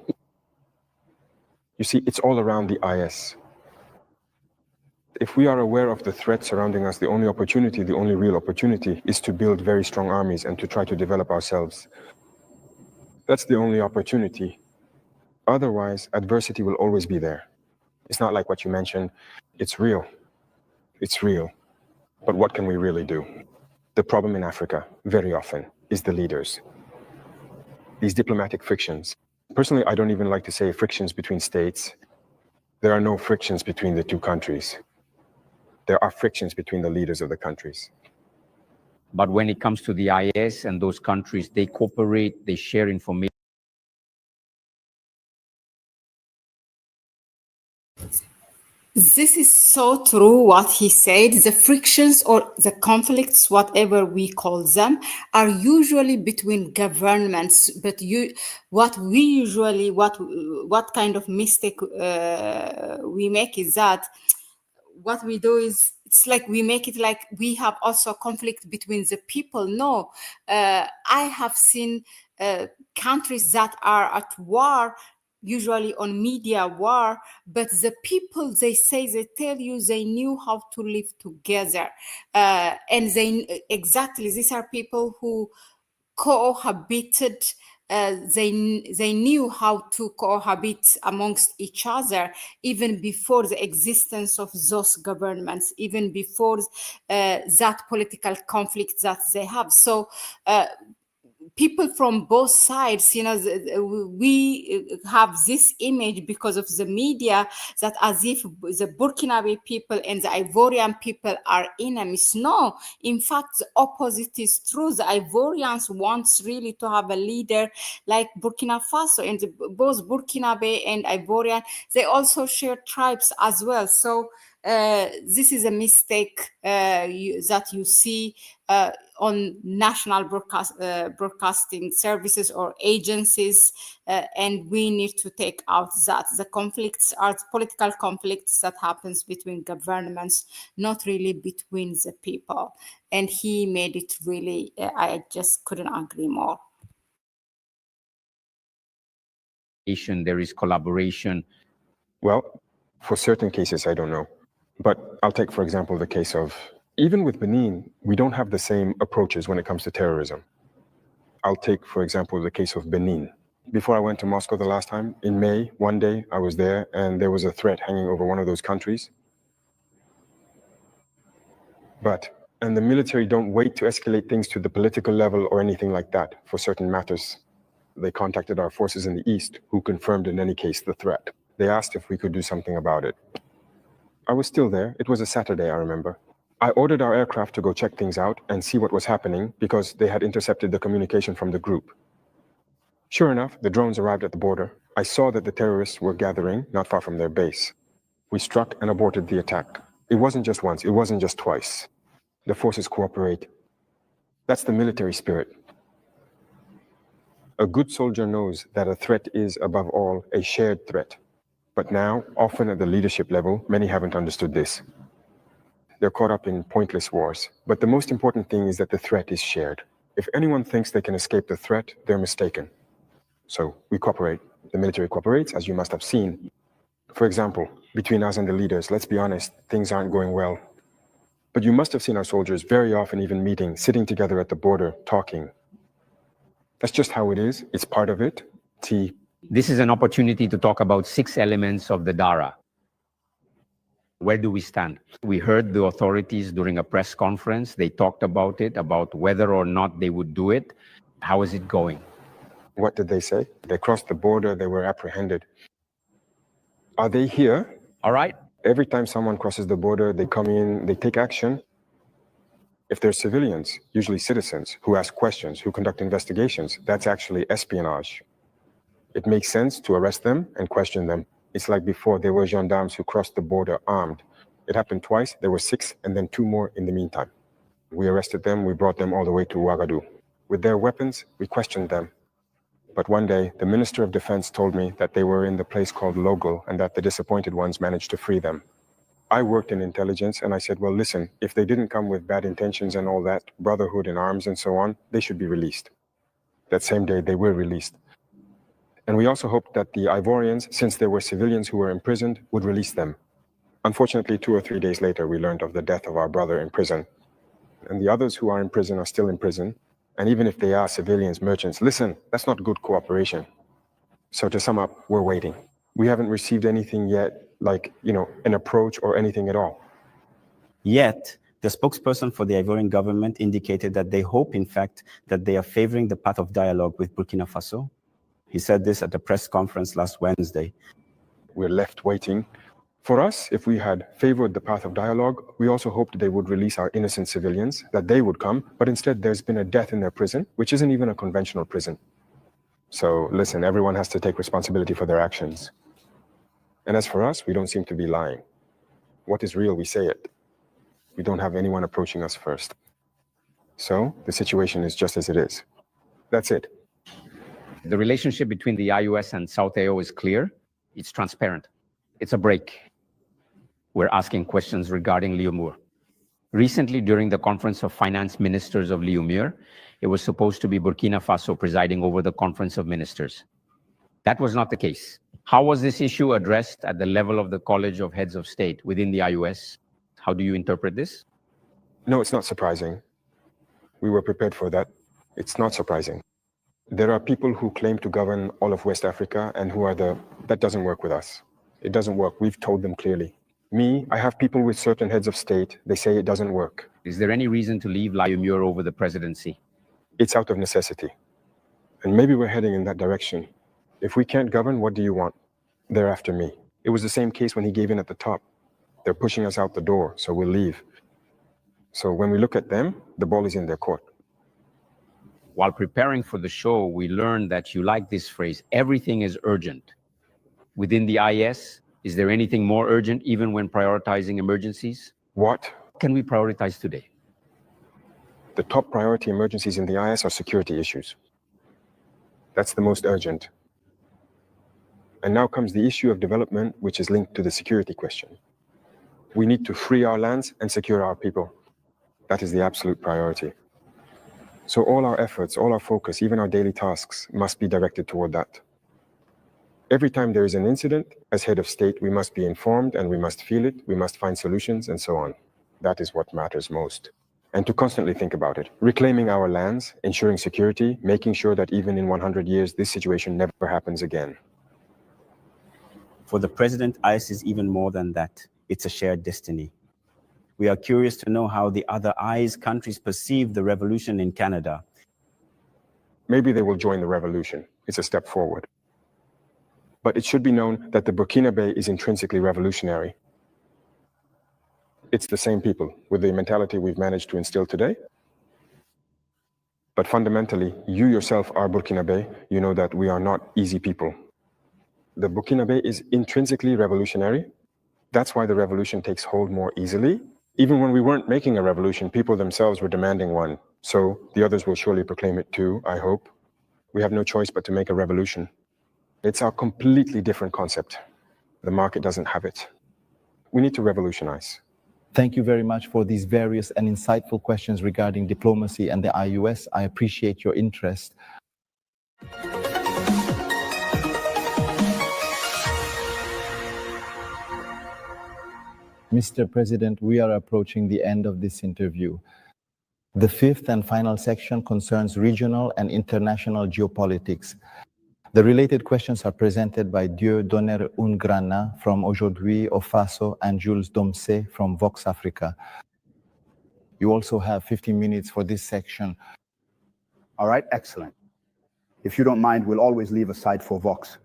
You see, it's all around the IS. If we are aware of the threat surrounding us, the only opportunity, the only real opportunity, is to build very strong armies and to try to develop ourselves. That's the only opportunity. Otherwise, adversity will always be there. It's not like what you mentioned. It's real. It's real. But what can we really do? The problem in Africa, very often, is the leaders. These diplomatic frictions. Personally, I don't even like to say frictions between states. There are no frictions between the two countries. There are frictions between the leaders of the countries. But when it comes to the IS and those countries, they cooperate, they share information. This is so true what he said. The frictions or the conflicts, whatever we call them, are usually between governments. But what kind of mistake we make is that what we do is it's like we make it like we have also conflict between the people. No, I have seen countries that are at war, usually on media war, but the people, they tell you they knew how to live together. And exactly, these are people who cohabited. They knew how to cohabit amongst each other even before the existence of those governments, even before that political conflict that they have. So people from both sides, we have this image because of the media that as if the Burkinabe people and the Ivorian people are enemies. No, in fact, the opposite is true. The Ivorians want really to have a leader like Burkina Faso, and both Burkinabe and Ivorian, they also share tribes as well. So this is a mistake that you see on national broadcasting services or agencies, and we need to take out that. The conflicts are political conflicts that happens between governments, not really between the people. And he made it really, I just couldn't agree more. There is collaboration. Well, for certain cases, I don't know. But I'll take, for example, the case of, even with Benin, we don't have the same approaches when it comes to terrorism. I'll take, for example, the case of Benin. Before I went to Moscow the last time, in May, one day I was there and there was a threat hanging over one of those countries. And the military don't wait to escalate things to the political level or anything like that for certain matters. They contacted our forces in the East, who confirmed in any case the threat. They asked if we could do something about it. I was still there. It was a Saturday, I remember. I ordered our aircraft to go check things out and see what was happening because they had intercepted the communication from the group. Sure enough, the drones arrived at the border. I saw that the terrorists were gathering not far from their base. We struck and aborted the attack. It wasn't just once, it wasn't just twice. The forces cooperate. That's the military spirit. A good soldier knows that a threat is, above all, a shared threat. But now, often at the leadership level, many haven't understood this. They're caught up in pointless wars. But the most important thing is that the threat is shared. If anyone thinks they can escape the threat, they're mistaken. So we cooperate. The military cooperates, as you must have seen. For example, between us and the leaders, let's be honest, things aren't going well. But you must have seen our soldiers very often even meeting, sitting together at the border, talking. That's just how it is. It's part of it. This is an opportunity to talk about 6 elements of the DARA. Where do we stand? We heard the authorities during a press conference. They talked about it, about whether or not they would do it. How is it going? What did they say? They crossed the border, they were apprehended. Are they here? All right. Every time someone crosses the border, they come in, they take action. If they're civilians, usually citizens, who ask questions, who conduct investigations, that's actually espionage. It makes sense to arrest them and question them. It's like before, there were gendarmes who crossed the border armed. It happened twice, there were 6, and then 2 more in the meantime. We arrested them, we brought them all the way to Ouagadougou. With their weapons, we questioned them. But one day, the Minister of Defense told me that they were in the place called Logo and that the disappointed ones managed to free them. I worked in intelligence and I said, well, listen, if they didn't come with bad intentions and all that, brotherhood in arms and so on, they should be released. That same day, they were released. And we also hoped that the Ivorians, since there were civilians who were imprisoned, would release them. Unfortunately, 2 or 3 days later, we learned of the death of our brother in prison. And the others who are in prison are still in prison. And even if they are civilians, merchants, listen, that's not good cooperation. So to sum up, we're waiting. We haven't received anything yet, like, an approach or anything at all. Yet, the spokesperson for the Ivorian government indicated that they hope, in fact, that they are favoring the path of dialogue with Burkina Faso. He said this at a press conference last Wednesday. We're left waiting. For us, if we had favored the path of dialogue, we also hoped they would release our innocent civilians, that they would come, but instead there's been a death in their prison, which isn't even a conventional prison. So listen, everyone has to take responsibility for their actions. And as for us, we don't seem to be lying. What is real, we say it. We don't have anyone approaching us first. So the situation is just as it is. That's it. The relationship between the IUS and South AO is clear. It's transparent. It's a break. We're asking questions regarding Liumur. Recently, during the Conference of Finance Ministers of Liumur, it was supposed to be Burkina Faso presiding over the Conference of Ministers. That was not the case. How was this issue addressed at the level of the College of Heads of State within the IUS? How do you interpret this? No, it's not surprising. We were prepared for that. It's not surprising. There are people who claim to govern all of West Africa and who are that doesn't work with us. It doesn't work. We've told them clearly. Me, I have people with certain heads of state. They say it doesn't work. Is there any reason to leave Liumur over the presidency? It's out of necessity. And maybe we're heading in that direction. If we can't govern, what do you want? They're after me. It was the same case when he gave in at the top. They're pushing us out the door, so we'll leave. So when we look at them, the ball is in their court. While preparing for the show, we learned that you like this phrase, everything is urgent. Within the IS, is there anything more urgent even when prioritizing emergencies? What can we prioritize today? The top priority emergencies in the IS are security issues. That's the most urgent. And now comes the issue of development, which is linked to the security question. We need to free our lands and secure our people. That is the absolute priority. So all our efforts, all our focus, even our daily tasks must be directed toward that. Every time there is an incident, as head of state, we must be informed and we must feel it, we must find solutions and so on. That is what matters most. And to constantly think about it, reclaiming our lands, ensuring security, making sure that even in 100 years, this situation never happens again. For the president, IS is even more than that. It's a shared destiny. We are curious to know how the other IS countries perceive the revolution in Canada. Maybe they will join the revolution. It's a step forward. But it should be known that the Burkinabe is intrinsically revolutionary. It's the same people with the mentality we've managed to instill today. But fundamentally, you yourself are Burkinabe. You know that we are not easy people. The Burkinabe is intrinsically revolutionary. That's why the revolution takes hold more easily. Even when we weren't making a revolution, people themselves were demanding one. So the others will surely proclaim it too, I hope. We have no choice but to make a revolution. It's a completely different concept. The market doesn't have it. We need to revolutionize. Thank you very much for these various and insightful questions regarding diplomacy and the IUS. I appreciate your interest. Mr. President, we are approaching the end of this interview. The fifth and final section concerns regional and international geopolitics. The related questions are presented by Dieudonné Ungrana from Aujourd'hui au Faso and Jules Domsé from Vox Africa. You also have 15 minutes for this section. All right, excellent. If you don't mind, we'll always leave aside for Vox.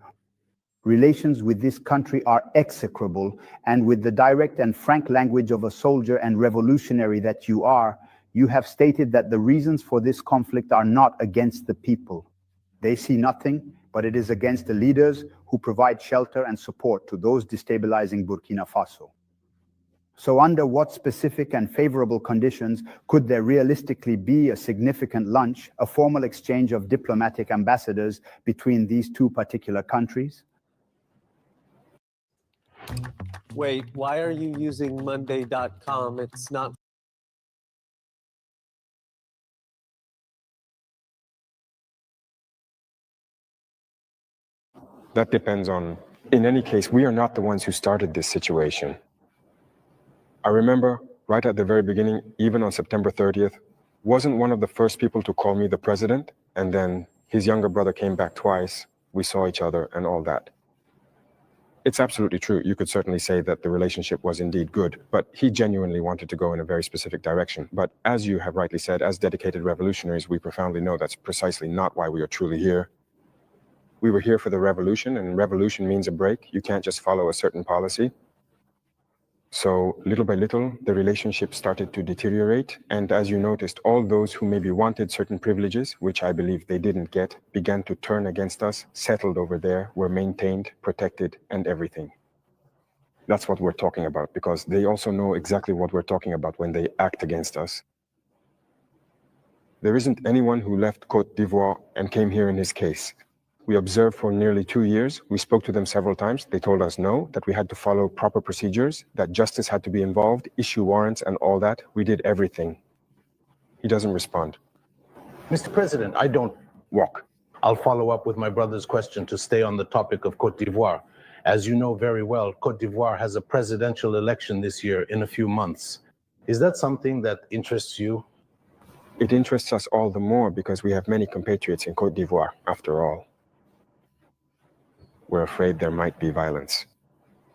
Relations with this country are execrable, and with the direct and frank language of a soldier and revolutionary that you are, you have stated that the reasons for this conflict are not against the people. They see nothing, but it is against the leaders who provide shelter and support to those destabilizing Burkina Faso. So under what specific and favorable conditions could there realistically be a significant lunch, a formal exchange of diplomatic ambassadors between these two particular countries? Wait, why are you using Monday.com? It's not. That depends on, in any case, we are not the ones who started this situation. I remember right at the very beginning, even on September 30th, wasn't one of the first people to call me the president, and then his younger brother came back twice, we saw each other and all that. It's absolutely true. You could certainly say that the relationship was indeed good, but he genuinely wanted to go in a very specific direction. But as you have rightly said, as dedicated revolutionaries, we profoundly know that's precisely not why we are truly here. We were here for the revolution, and revolution means a break. You can't just follow a certain policy. So little by little, the relationship started to deteriorate. And as you noticed, all those who maybe wanted certain privileges, which I believe they didn't get, began to turn against us, settled over there, were maintained, protected, and everything. That's what we're talking about, because they also know exactly what we're talking about when they act against us. There isn't anyone who left Côte d'Ivoire and came here in his case. We observed for nearly 2 years. We spoke to them several times. They told us no, that we had to follow proper procedures, that justice had to be involved, issue warrants and all that. We did everything. He doesn't respond. Mr. President, I don't walk. I'll follow up with my brother's question to stay on the topic of Côte d'Ivoire. As you know very well, Côte d'Ivoire has a presidential election this year in a few months. Is that something that interests you? It interests us all the more because we have many compatriots in Côte d'Ivoire, after all. We're afraid there might be violence.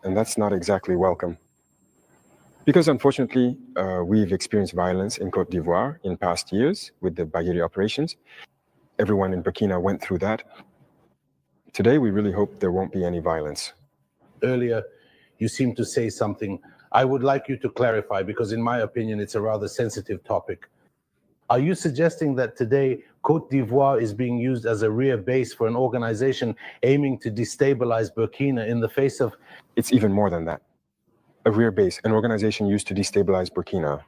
And that's not exactly welcome. Because unfortunately, we've experienced violence in Côte d'Ivoire in past years with the Bayeli operations. Everyone in Burkina went through that. Today, we really hope there won't be any violence. Earlier, you seemed to say something I would like you to clarify, because in my opinion, it's a rather sensitive topic. Are you suggesting that today Côte d'Ivoire is being used as a rear base for an organization aiming to destabilize Burkina in the face of... It's even more than that. A rear base, an organization used to destabilize Burkina.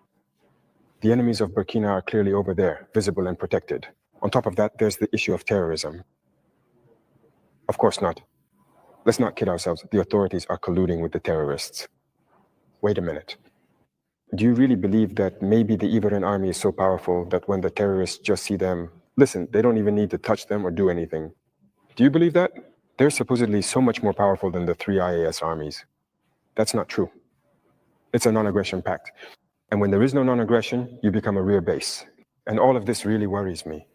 The enemies of Burkina are clearly over there, visible and protected. On top of that, there's the issue of terrorism. Of course not. Let's not kid ourselves. The authorities are colluding with the terrorists. Wait a minute. Do you really believe that maybe the Ivorian army is so powerful that when the terrorists just see them, listen, they don't even need to touch them or do anything? Do you believe that? They're supposedly so much more powerful than the 3 IAS armies. That's not true. It's a non-aggression pact. And when there is no non-aggression, you become a rear base. And all of this really worries me.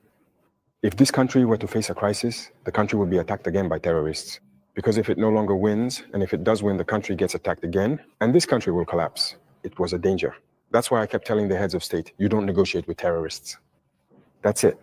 If this country were to face a crisis, the country would be attacked again by terrorists. Because if it no longer wins, and if it does win, the country gets attacked again, and this country will collapse. It was a danger. That's why I kept telling the heads of state, you don't negotiate with terrorists. That's it.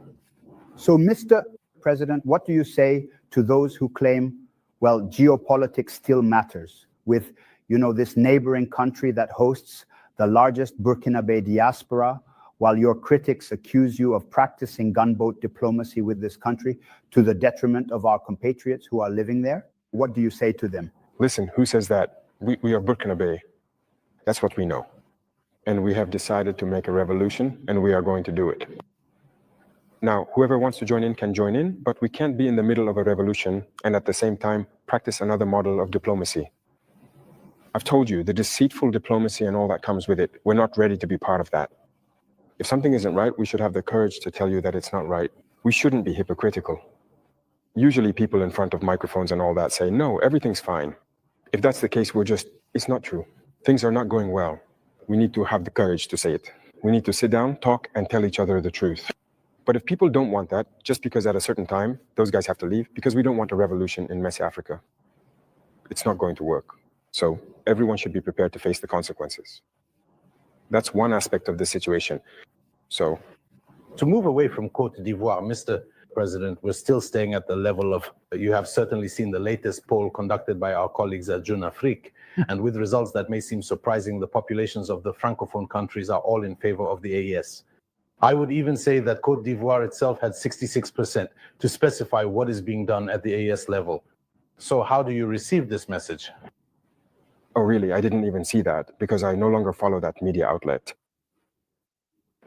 So, Mr. President, what do you say to those who claim, well, geopolitics still matters with, you know, this neighboring country that hosts the largest Burkinabe diaspora, while your critics accuse you of practicing gunboat diplomacy with this country to the detriment of our compatriots who are living there? What do you say to them? Listen, who says that? We are Burkinabe. That's what we know. And we have decided to make a revolution, and we are going to do it. Now, whoever wants to join in can join in, but we can't be in the middle of a revolution and at the same time practice another model of diplomacy. I've told you, the deceitful diplomacy and all that comes with it, we're not ready to be part of that. If something isn't right, we should have the courage to tell you that it's not right. We shouldn't be hypocritical. Usually people in front of microphones and all that say, no, everything's fine. If that's the case, it's not true. Things are not going well. We need to have the courage to say it. We need to sit down, talk, and tell each other the truth. But if people don't want that, just because at a certain time, those guys have to leave, because we don't want a revolution in West Africa, it's not going to work. So everyone should be prepared to face the consequences. That's one aspect of the situation. So, to move away from Côte d'Ivoire, Mr. President, we're still staying at the level of, you have certainly seen the latest poll conducted by our colleagues at Jeune Afrique, and with results that may seem surprising, the populations of the Francophone countries are all in favor of the AES. I would even say that Côte d'Ivoire itself had 66% to specify what is being done at the AES level. So how do you receive this message? Oh, really? I didn't even see that because I no longer follow that media outlet.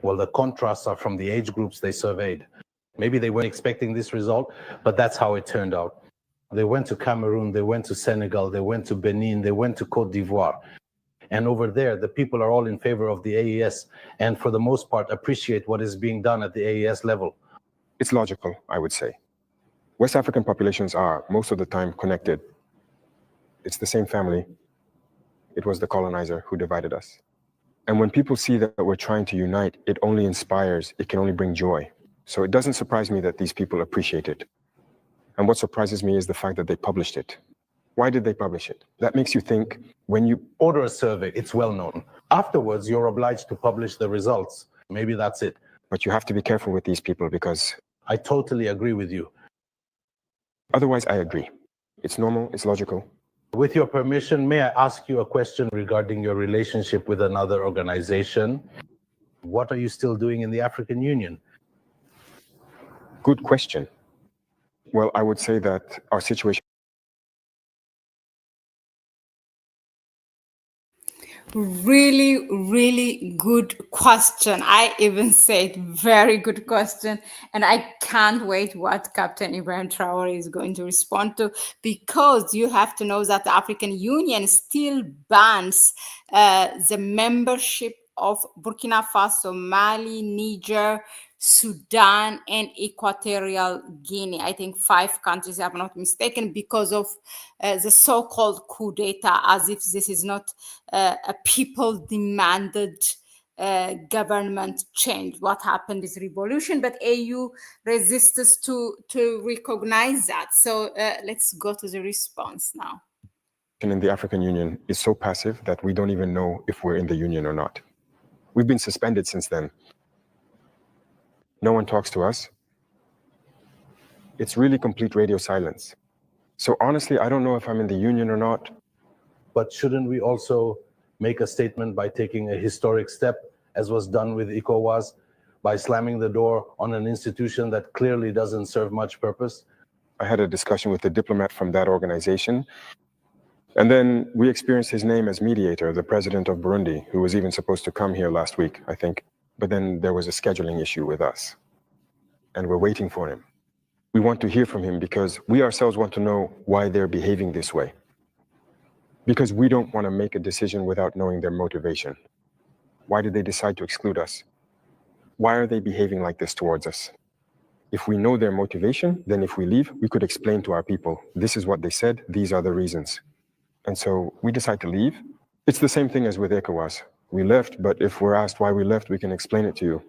Well, the contrasts are from the age groups they surveyed. Maybe they weren't expecting this result, but that's how it turned out. They went to Cameroon, they went to Senegal, they went to Benin, they went to Côte d'Ivoire. And over there, the people are all in favor of the AES and for the most part appreciate what is being done at the AES level. It's logical, I would say. West African populations are most of the time connected. It's the same family. It was the colonizer who divided us. And when people see that we're trying to unite, it only inspires, it can only bring joy. So it doesn't surprise me that these people appreciate it. And what surprises me is the fact that they published it. Why did they publish it? That makes you think when you order a survey, it's well known. Afterwards, you're obliged to publish the results. Maybe that's it. But you have to be careful with these people because I totally agree with you. Otherwise, I agree. It's normal, it's logical. With your permission, may I ask you a question regarding your relationship with another organization? What are you still doing in the African Union? Good question. Well, I would say that our situation. Really, really good question. I even said very good question. And I can't wait what Captain Ibrahim Traore is going to respond to, because you have to know that the African Union still bans the membership of Burkina Faso, Mali, Niger, Sudan, and Equatorial Guinea. I think 5 countries, if I'm not mistaken, because of the so-called coup d'etat, as if this is not a people-demanded government change. What happened is revolution, but AU resists to recognize that. So let's go to the response now. In the African Union is so passive that we don't even know if we're in the union or not. We've been suspended since then. No one talks to us. It's really complete radio silence. So honestly, I don't know if I'm in the union or not. But shouldn't we also make a statement by taking a historic step, as was done with ECOWAS, by slamming the door on an institution that clearly doesn't serve much purpose? I had a discussion with a diplomat from that organization. And then we experienced his name as mediator, the president of Burundi, who was even supposed to come here last week, I think. But then there was a scheduling issue with us. And we're waiting for him. We want to hear from him because we ourselves want to know why they're behaving this way. Because we don't want to make a decision without knowing their motivation. Why did they decide to exclude us? Why are they behaving like this towards us? If we know their motivation, then if we leave, we could explain to our people, this is what they said, these are the reasons. And so we decide to leave. It's the same thing as with ECOWAS. We left, but if we're asked why we left, we can explain it to you.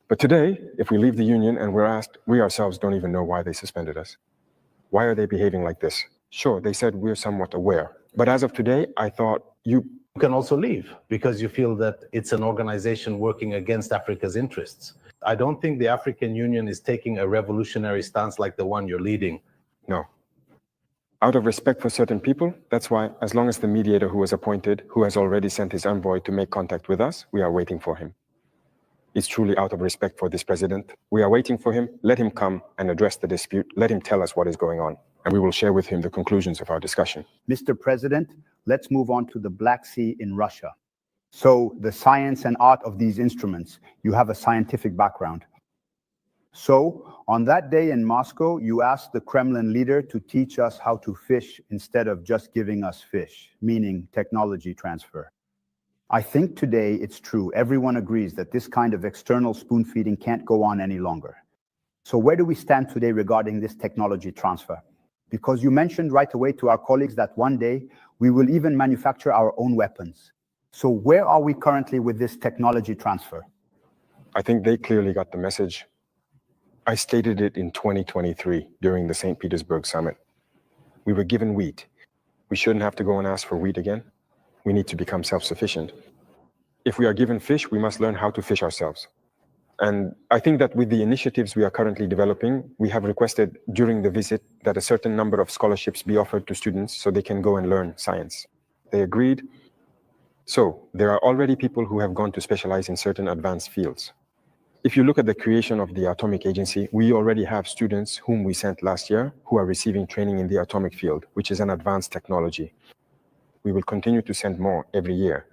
But today, if we leave the union and we're asked, we ourselves don't even know why they suspended us. Why are they behaving like this? Sure, they said we're somewhat aware. But as of today, I thought you can also leave because you feel that it's an organization working against Africa's interests. I don't think the African Union is taking a revolutionary stance like the one you're leading. No. Out of respect for certain people, that's why, as long as the mediator who was appointed, who has already sent his envoy to make contact with us, we are waiting for him. is truly out of respect for this president. We are waiting for him. Let him come and address the dispute. Let him tell us what is going on, and we will share with him the conclusions of our discussion. Mr. President, let's move on to the Black Sea in Russia. So the science and art of these instruments, you have a scientific background. So on that day in Moscow, you asked the Kremlin leader to teach us how to fish instead of just giving us fish, meaning technology transfer. I think today it's true. Everyone agrees that this kind of external spoon feeding can't go on any longer. So where do we stand today regarding this technology transfer? Because you mentioned right away to our colleagues that one day we will even manufacture our own weapons. So where are we currently with this technology transfer? I think they clearly got the message. I stated it in 2023 during the St. Petersburg summit. We were given wheat. We shouldn't have to go and ask for wheat again. We need to become self-sufficient. If we are given fish, we must learn how to fish ourselves. And I think that with the initiatives we are currently developing, we have requested during the visit that a certain number of scholarships be offered to students so they can go and learn science. They agreed. So there are already people who have gone to specialize in certain advanced fields. If you look at the creation of the Atomic Agency, we already have students whom we sent last year who are receiving training in the atomic field, which is an advanced technology. We will continue to send more every year.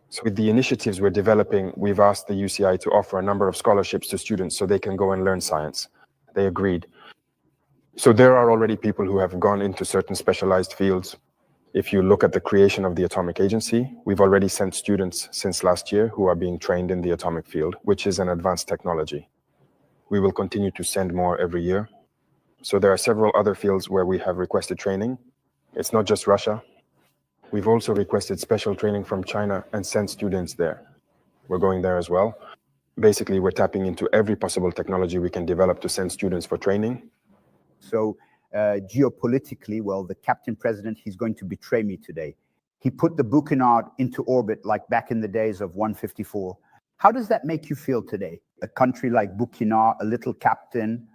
So with the initiatives we're developing, we've asked the UCI to offer a number of scholarships to students so they can go and learn science. They agreed. So there are already people who have gone into certain specialized fields. If you look at the creation of the Atomic Agency, we've already sent students since last year who are being trained in the atomic field, which is an advanced technology. We will continue to send more every year. So there are several other fields where we have requested training. It's not just Russia. We've also requested special training from China and sent students there. We're going there as well. Basically, we're tapping into every possible technology we can develop to send students for training. So geopolitically, well, the Captain President, he's going to betray me today. He put the Buchenwald into orbit like back in the days of 154. How does that make you feel today? A country like Buchenwald, a little captain.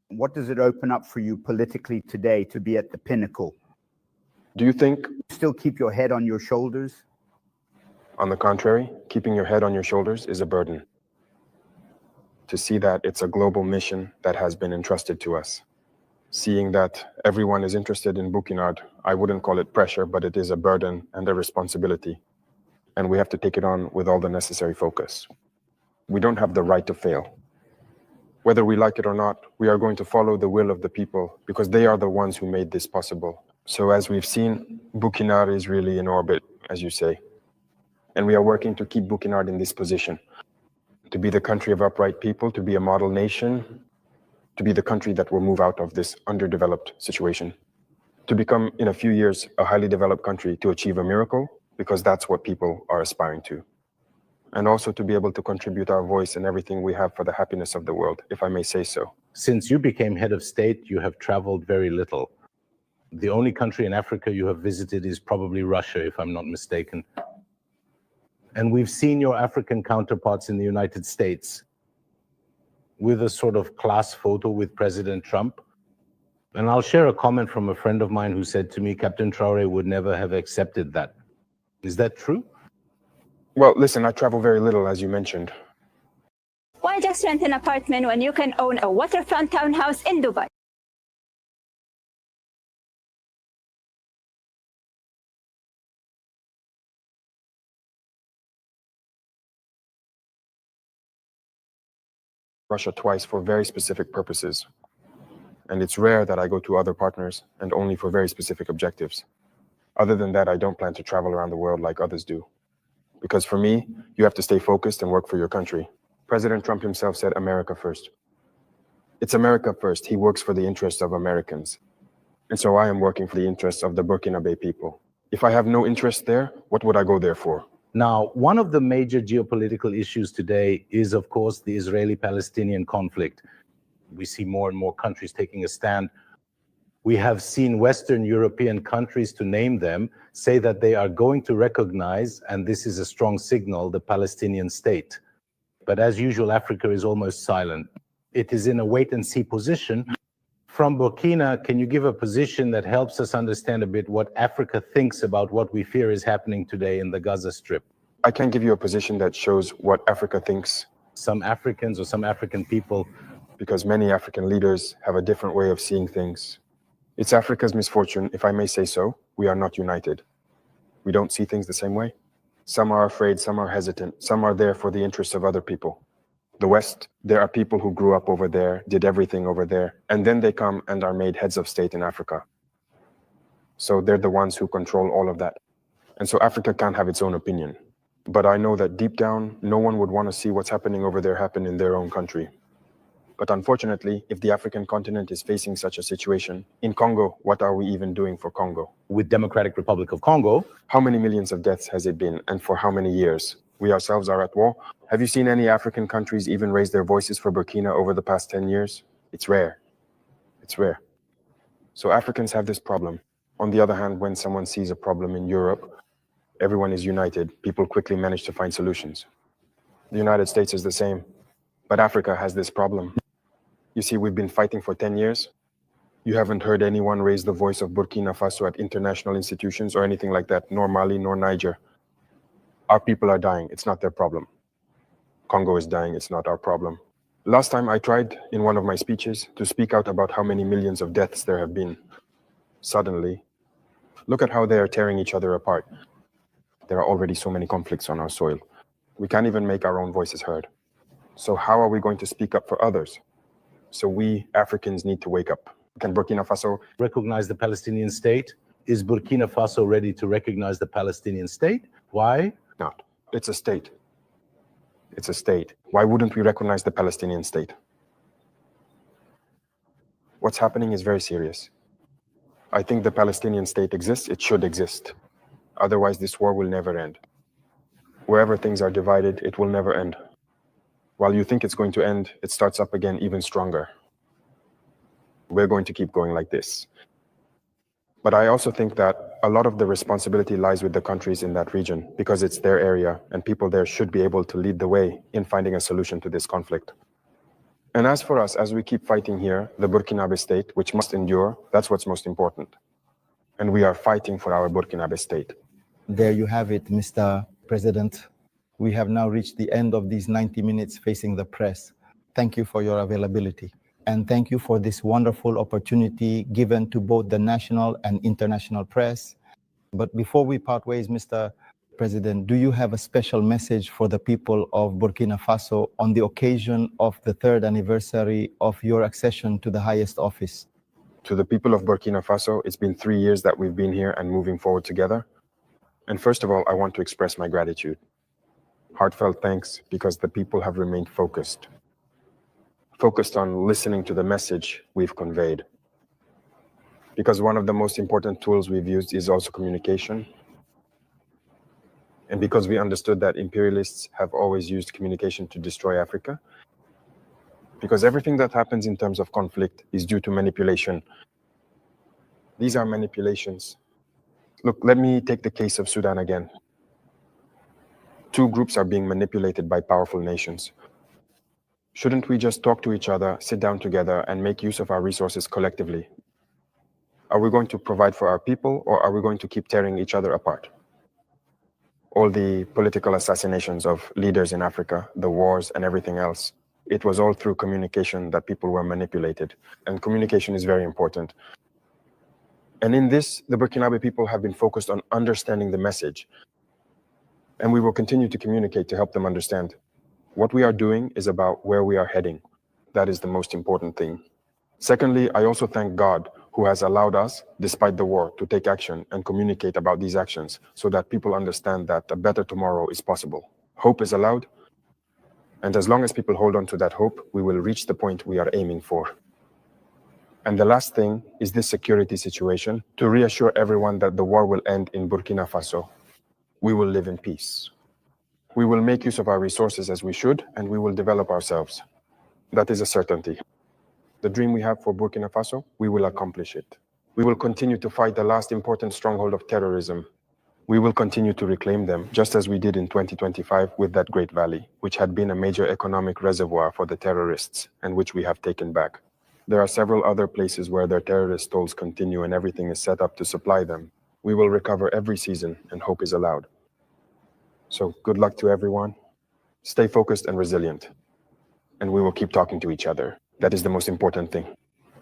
What does it open up for you politically today to be at the pinnacle? Do you think still keep your head on your shoulders? On the contrary, keeping your head on your shoulders is a burden. To see that it's a global mission that has been entrusted to us. Seeing that everyone is interested in Buchenwald, I wouldn't call it pressure, but it is a burden and a responsibility. And we have to take it on with all the necessary focus. We don't have the right to fail. Whether we like it or not, we are going to follow the will of the people because they are the ones who made this possible. So as we've seen, Buchenwald is really in orbit, as you say. And we are working to keep Buchenwald in this position, to be the country of upright people, to be a model nation, to be the country that will move out of this underdeveloped situation, to become, in a few years, a highly developed country, to achieve a miracle, because that's what people are aspiring to. And also to be able to contribute our voice and everything we have for the happiness of the world, if I may say so. Since you became head of state, you have traveled very little. The only country in Africa you have visited is probably Russia, if I'm not mistaken. And we've seen your African counterparts in the United States with a sort of class photo with President Trump. And I'll share a comment from a friend of mine who said to me, Captain Traore would never have accepted that. Is that true? Well, listen, I travel very little, as you mentioned. Why just rent an apartment when you can own a waterfront townhouse in Dubai? Russia twice for very specific purposes. And it's rare that I go to other partners and only for very specific objectives. Other than that, I don't plan to travel around the world like others do. Because for me, you have to stay focused and work for your country. President Trump himself said America first. It's America first. He works for the interests of Americans. And so I am working for the interests of the Burkinabe people. If I have no interest there, what would I go there for? Now, one of the major geopolitical issues today is, of course, the Israeli-Palestinian conflict. We see more and more countries taking a stand. We have seen Western European countries, to name them, say that they are going to recognize, and this is a strong signal, the Palestinian state. But as usual, Africa is almost silent. It is in a wait-and-see position. From Burkina, can you give a position that helps us understand a bit what Africa thinks about what we fear is happening today in the Gaza Strip? I can't give you a position that shows what Africa thinks some Africans or some African people? Because many African leaders have a different way of seeing things. It's Africa's misfortune, if I may say so, we are not united. We don't see things the same way. Some are afraid, some are hesitant, some are there for the interests of other people. The West, there are people who grew up over there, did everything over there, and then they come and are made heads of state in Africa. So they're the ones who control all of that. And so Africa can't have its own opinion. But I know that deep down, no one would want to see what's happening over there happen in their own country. But unfortunately, if the African continent is facing such a situation, in Congo, what are we even doing for Congo? With Democratic Republic of Congo, how many millions of deaths has it been, and for how many years? We ourselves are at war. Have you seen any African countries even raise their voices for Burkina over the past 10 years? It's rare. It's rare. So Africans have this problem. On the other hand, when someone sees a problem in Europe, everyone is united. People quickly manage to find solutions. The United States is the same, but Africa has this problem. You see, we've been fighting for 10 years. You haven't heard anyone raise the voice of Burkina Faso at international institutions or anything like that, nor Mali, nor Niger. Our people are dying. It's not their problem. Congo is dying. It's not our problem. Last time I tried in one of my speeches to speak out about how many millions of deaths there have been. Suddenly, look at how they are tearing each other apart. There are already so many conflicts on our soil. We can't even make our own voices heard. So how are we going to speak up for others? So we Africans need to wake up. Can Burkina Faso recognize the Palestinian state? Is Burkina Faso ready to recognize the Palestinian state? Why not? It's a state. It's a state. Why wouldn't we recognize the Palestinian state? What's happening is very serious. I think the Palestinian state exists. It should exist. Otherwise, this war will never end. Wherever things are divided, it will never end. While you think it's going to end, it starts up again even stronger. We're going to keep going like this. But I also think that a lot of the responsibility lies with the countries in that region because it's their area and people there should be able to lead the way in finding a solution to this conflict. And as for us, as we keep fighting here, the Burkinabe state, which must endure, that's what's most important. And we are fighting for our Burkinabe state. There you have it, Mr. President. We have now reached the end of these 90 minutes facing the press. Thank you for your availability. And thank you for this wonderful opportunity given to both the national and international press. But before we part ways, Mr. President, do you have a special message for the people of Burkina Faso on the occasion of the 3rd anniversary of your accession to the highest office? To the people of Burkina Faso, it's been 3 years that we've been here and moving forward together. And first of all, I want to express my gratitude. Heartfelt thanks because the people have remained focused on listening to the message we've conveyed. Because one of the most important tools we've used is also communication. And because we understood that imperialists have always used communication to destroy Africa. Because everything that happens in terms of conflict is due to manipulation. These are manipulations. Look, let me take the case of Sudan again. 2 groups are being manipulated by powerful nations. Shouldn't we just talk to each other, sit down together, and make use of our resources collectively? Are we going to provide for our people, or are we going to keep tearing each other apart? All the political assassinations of leaders in Africa, the wars, and everything else, it was all through communication that people were manipulated. And communication is very important. And in this, the Burkinabe people have been focused on understanding the message. And we will continue to communicate to help them understand. What we are doing is about where we are heading. That is the most important thing. Secondly, I also thank God who has allowed us, despite the war, to take action and communicate about these actions so that people understand that a better tomorrow is possible. Hope is allowed. And as long as people hold on to that hope, we will reach the point we are aiming for. And the last thing is this security situation to reassure everyone that the war will end in Burkina Faso. We will live in peace. We will make use of our resources as we should, and we will develop ourselves. That is a certainty. The dream we have for Burkina Faso, we will accomplish it. We will continue to fight the last important stronghold of terrorism. We will continue to reclaim them, just as we did in 2025 with that Great Valley, which had been a major economic reservoir for the terrorists, and which we have taken back. There are several other places where their terrorist tolls continue and everything is set up to supply them. We will recover every season, and hope is allowed. So good luck to everyone. Stay focused and resilient. and we will keep talking to each other. That is the most important thing.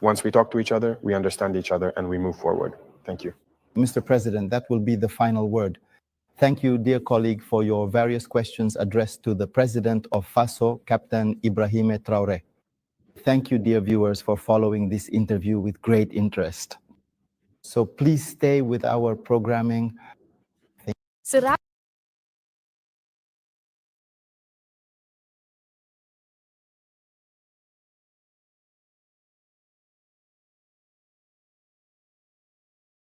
Once we talk to each other, we understand each other, and we move forward. Thank you. Mr. President, that will be the final word. Thank you, dear colleague, for your various questions addressed to the President of FASO, Captain Ibrahim Traore. Thank you, dear viewers, for following this interview with great interest. So please stay with our programming.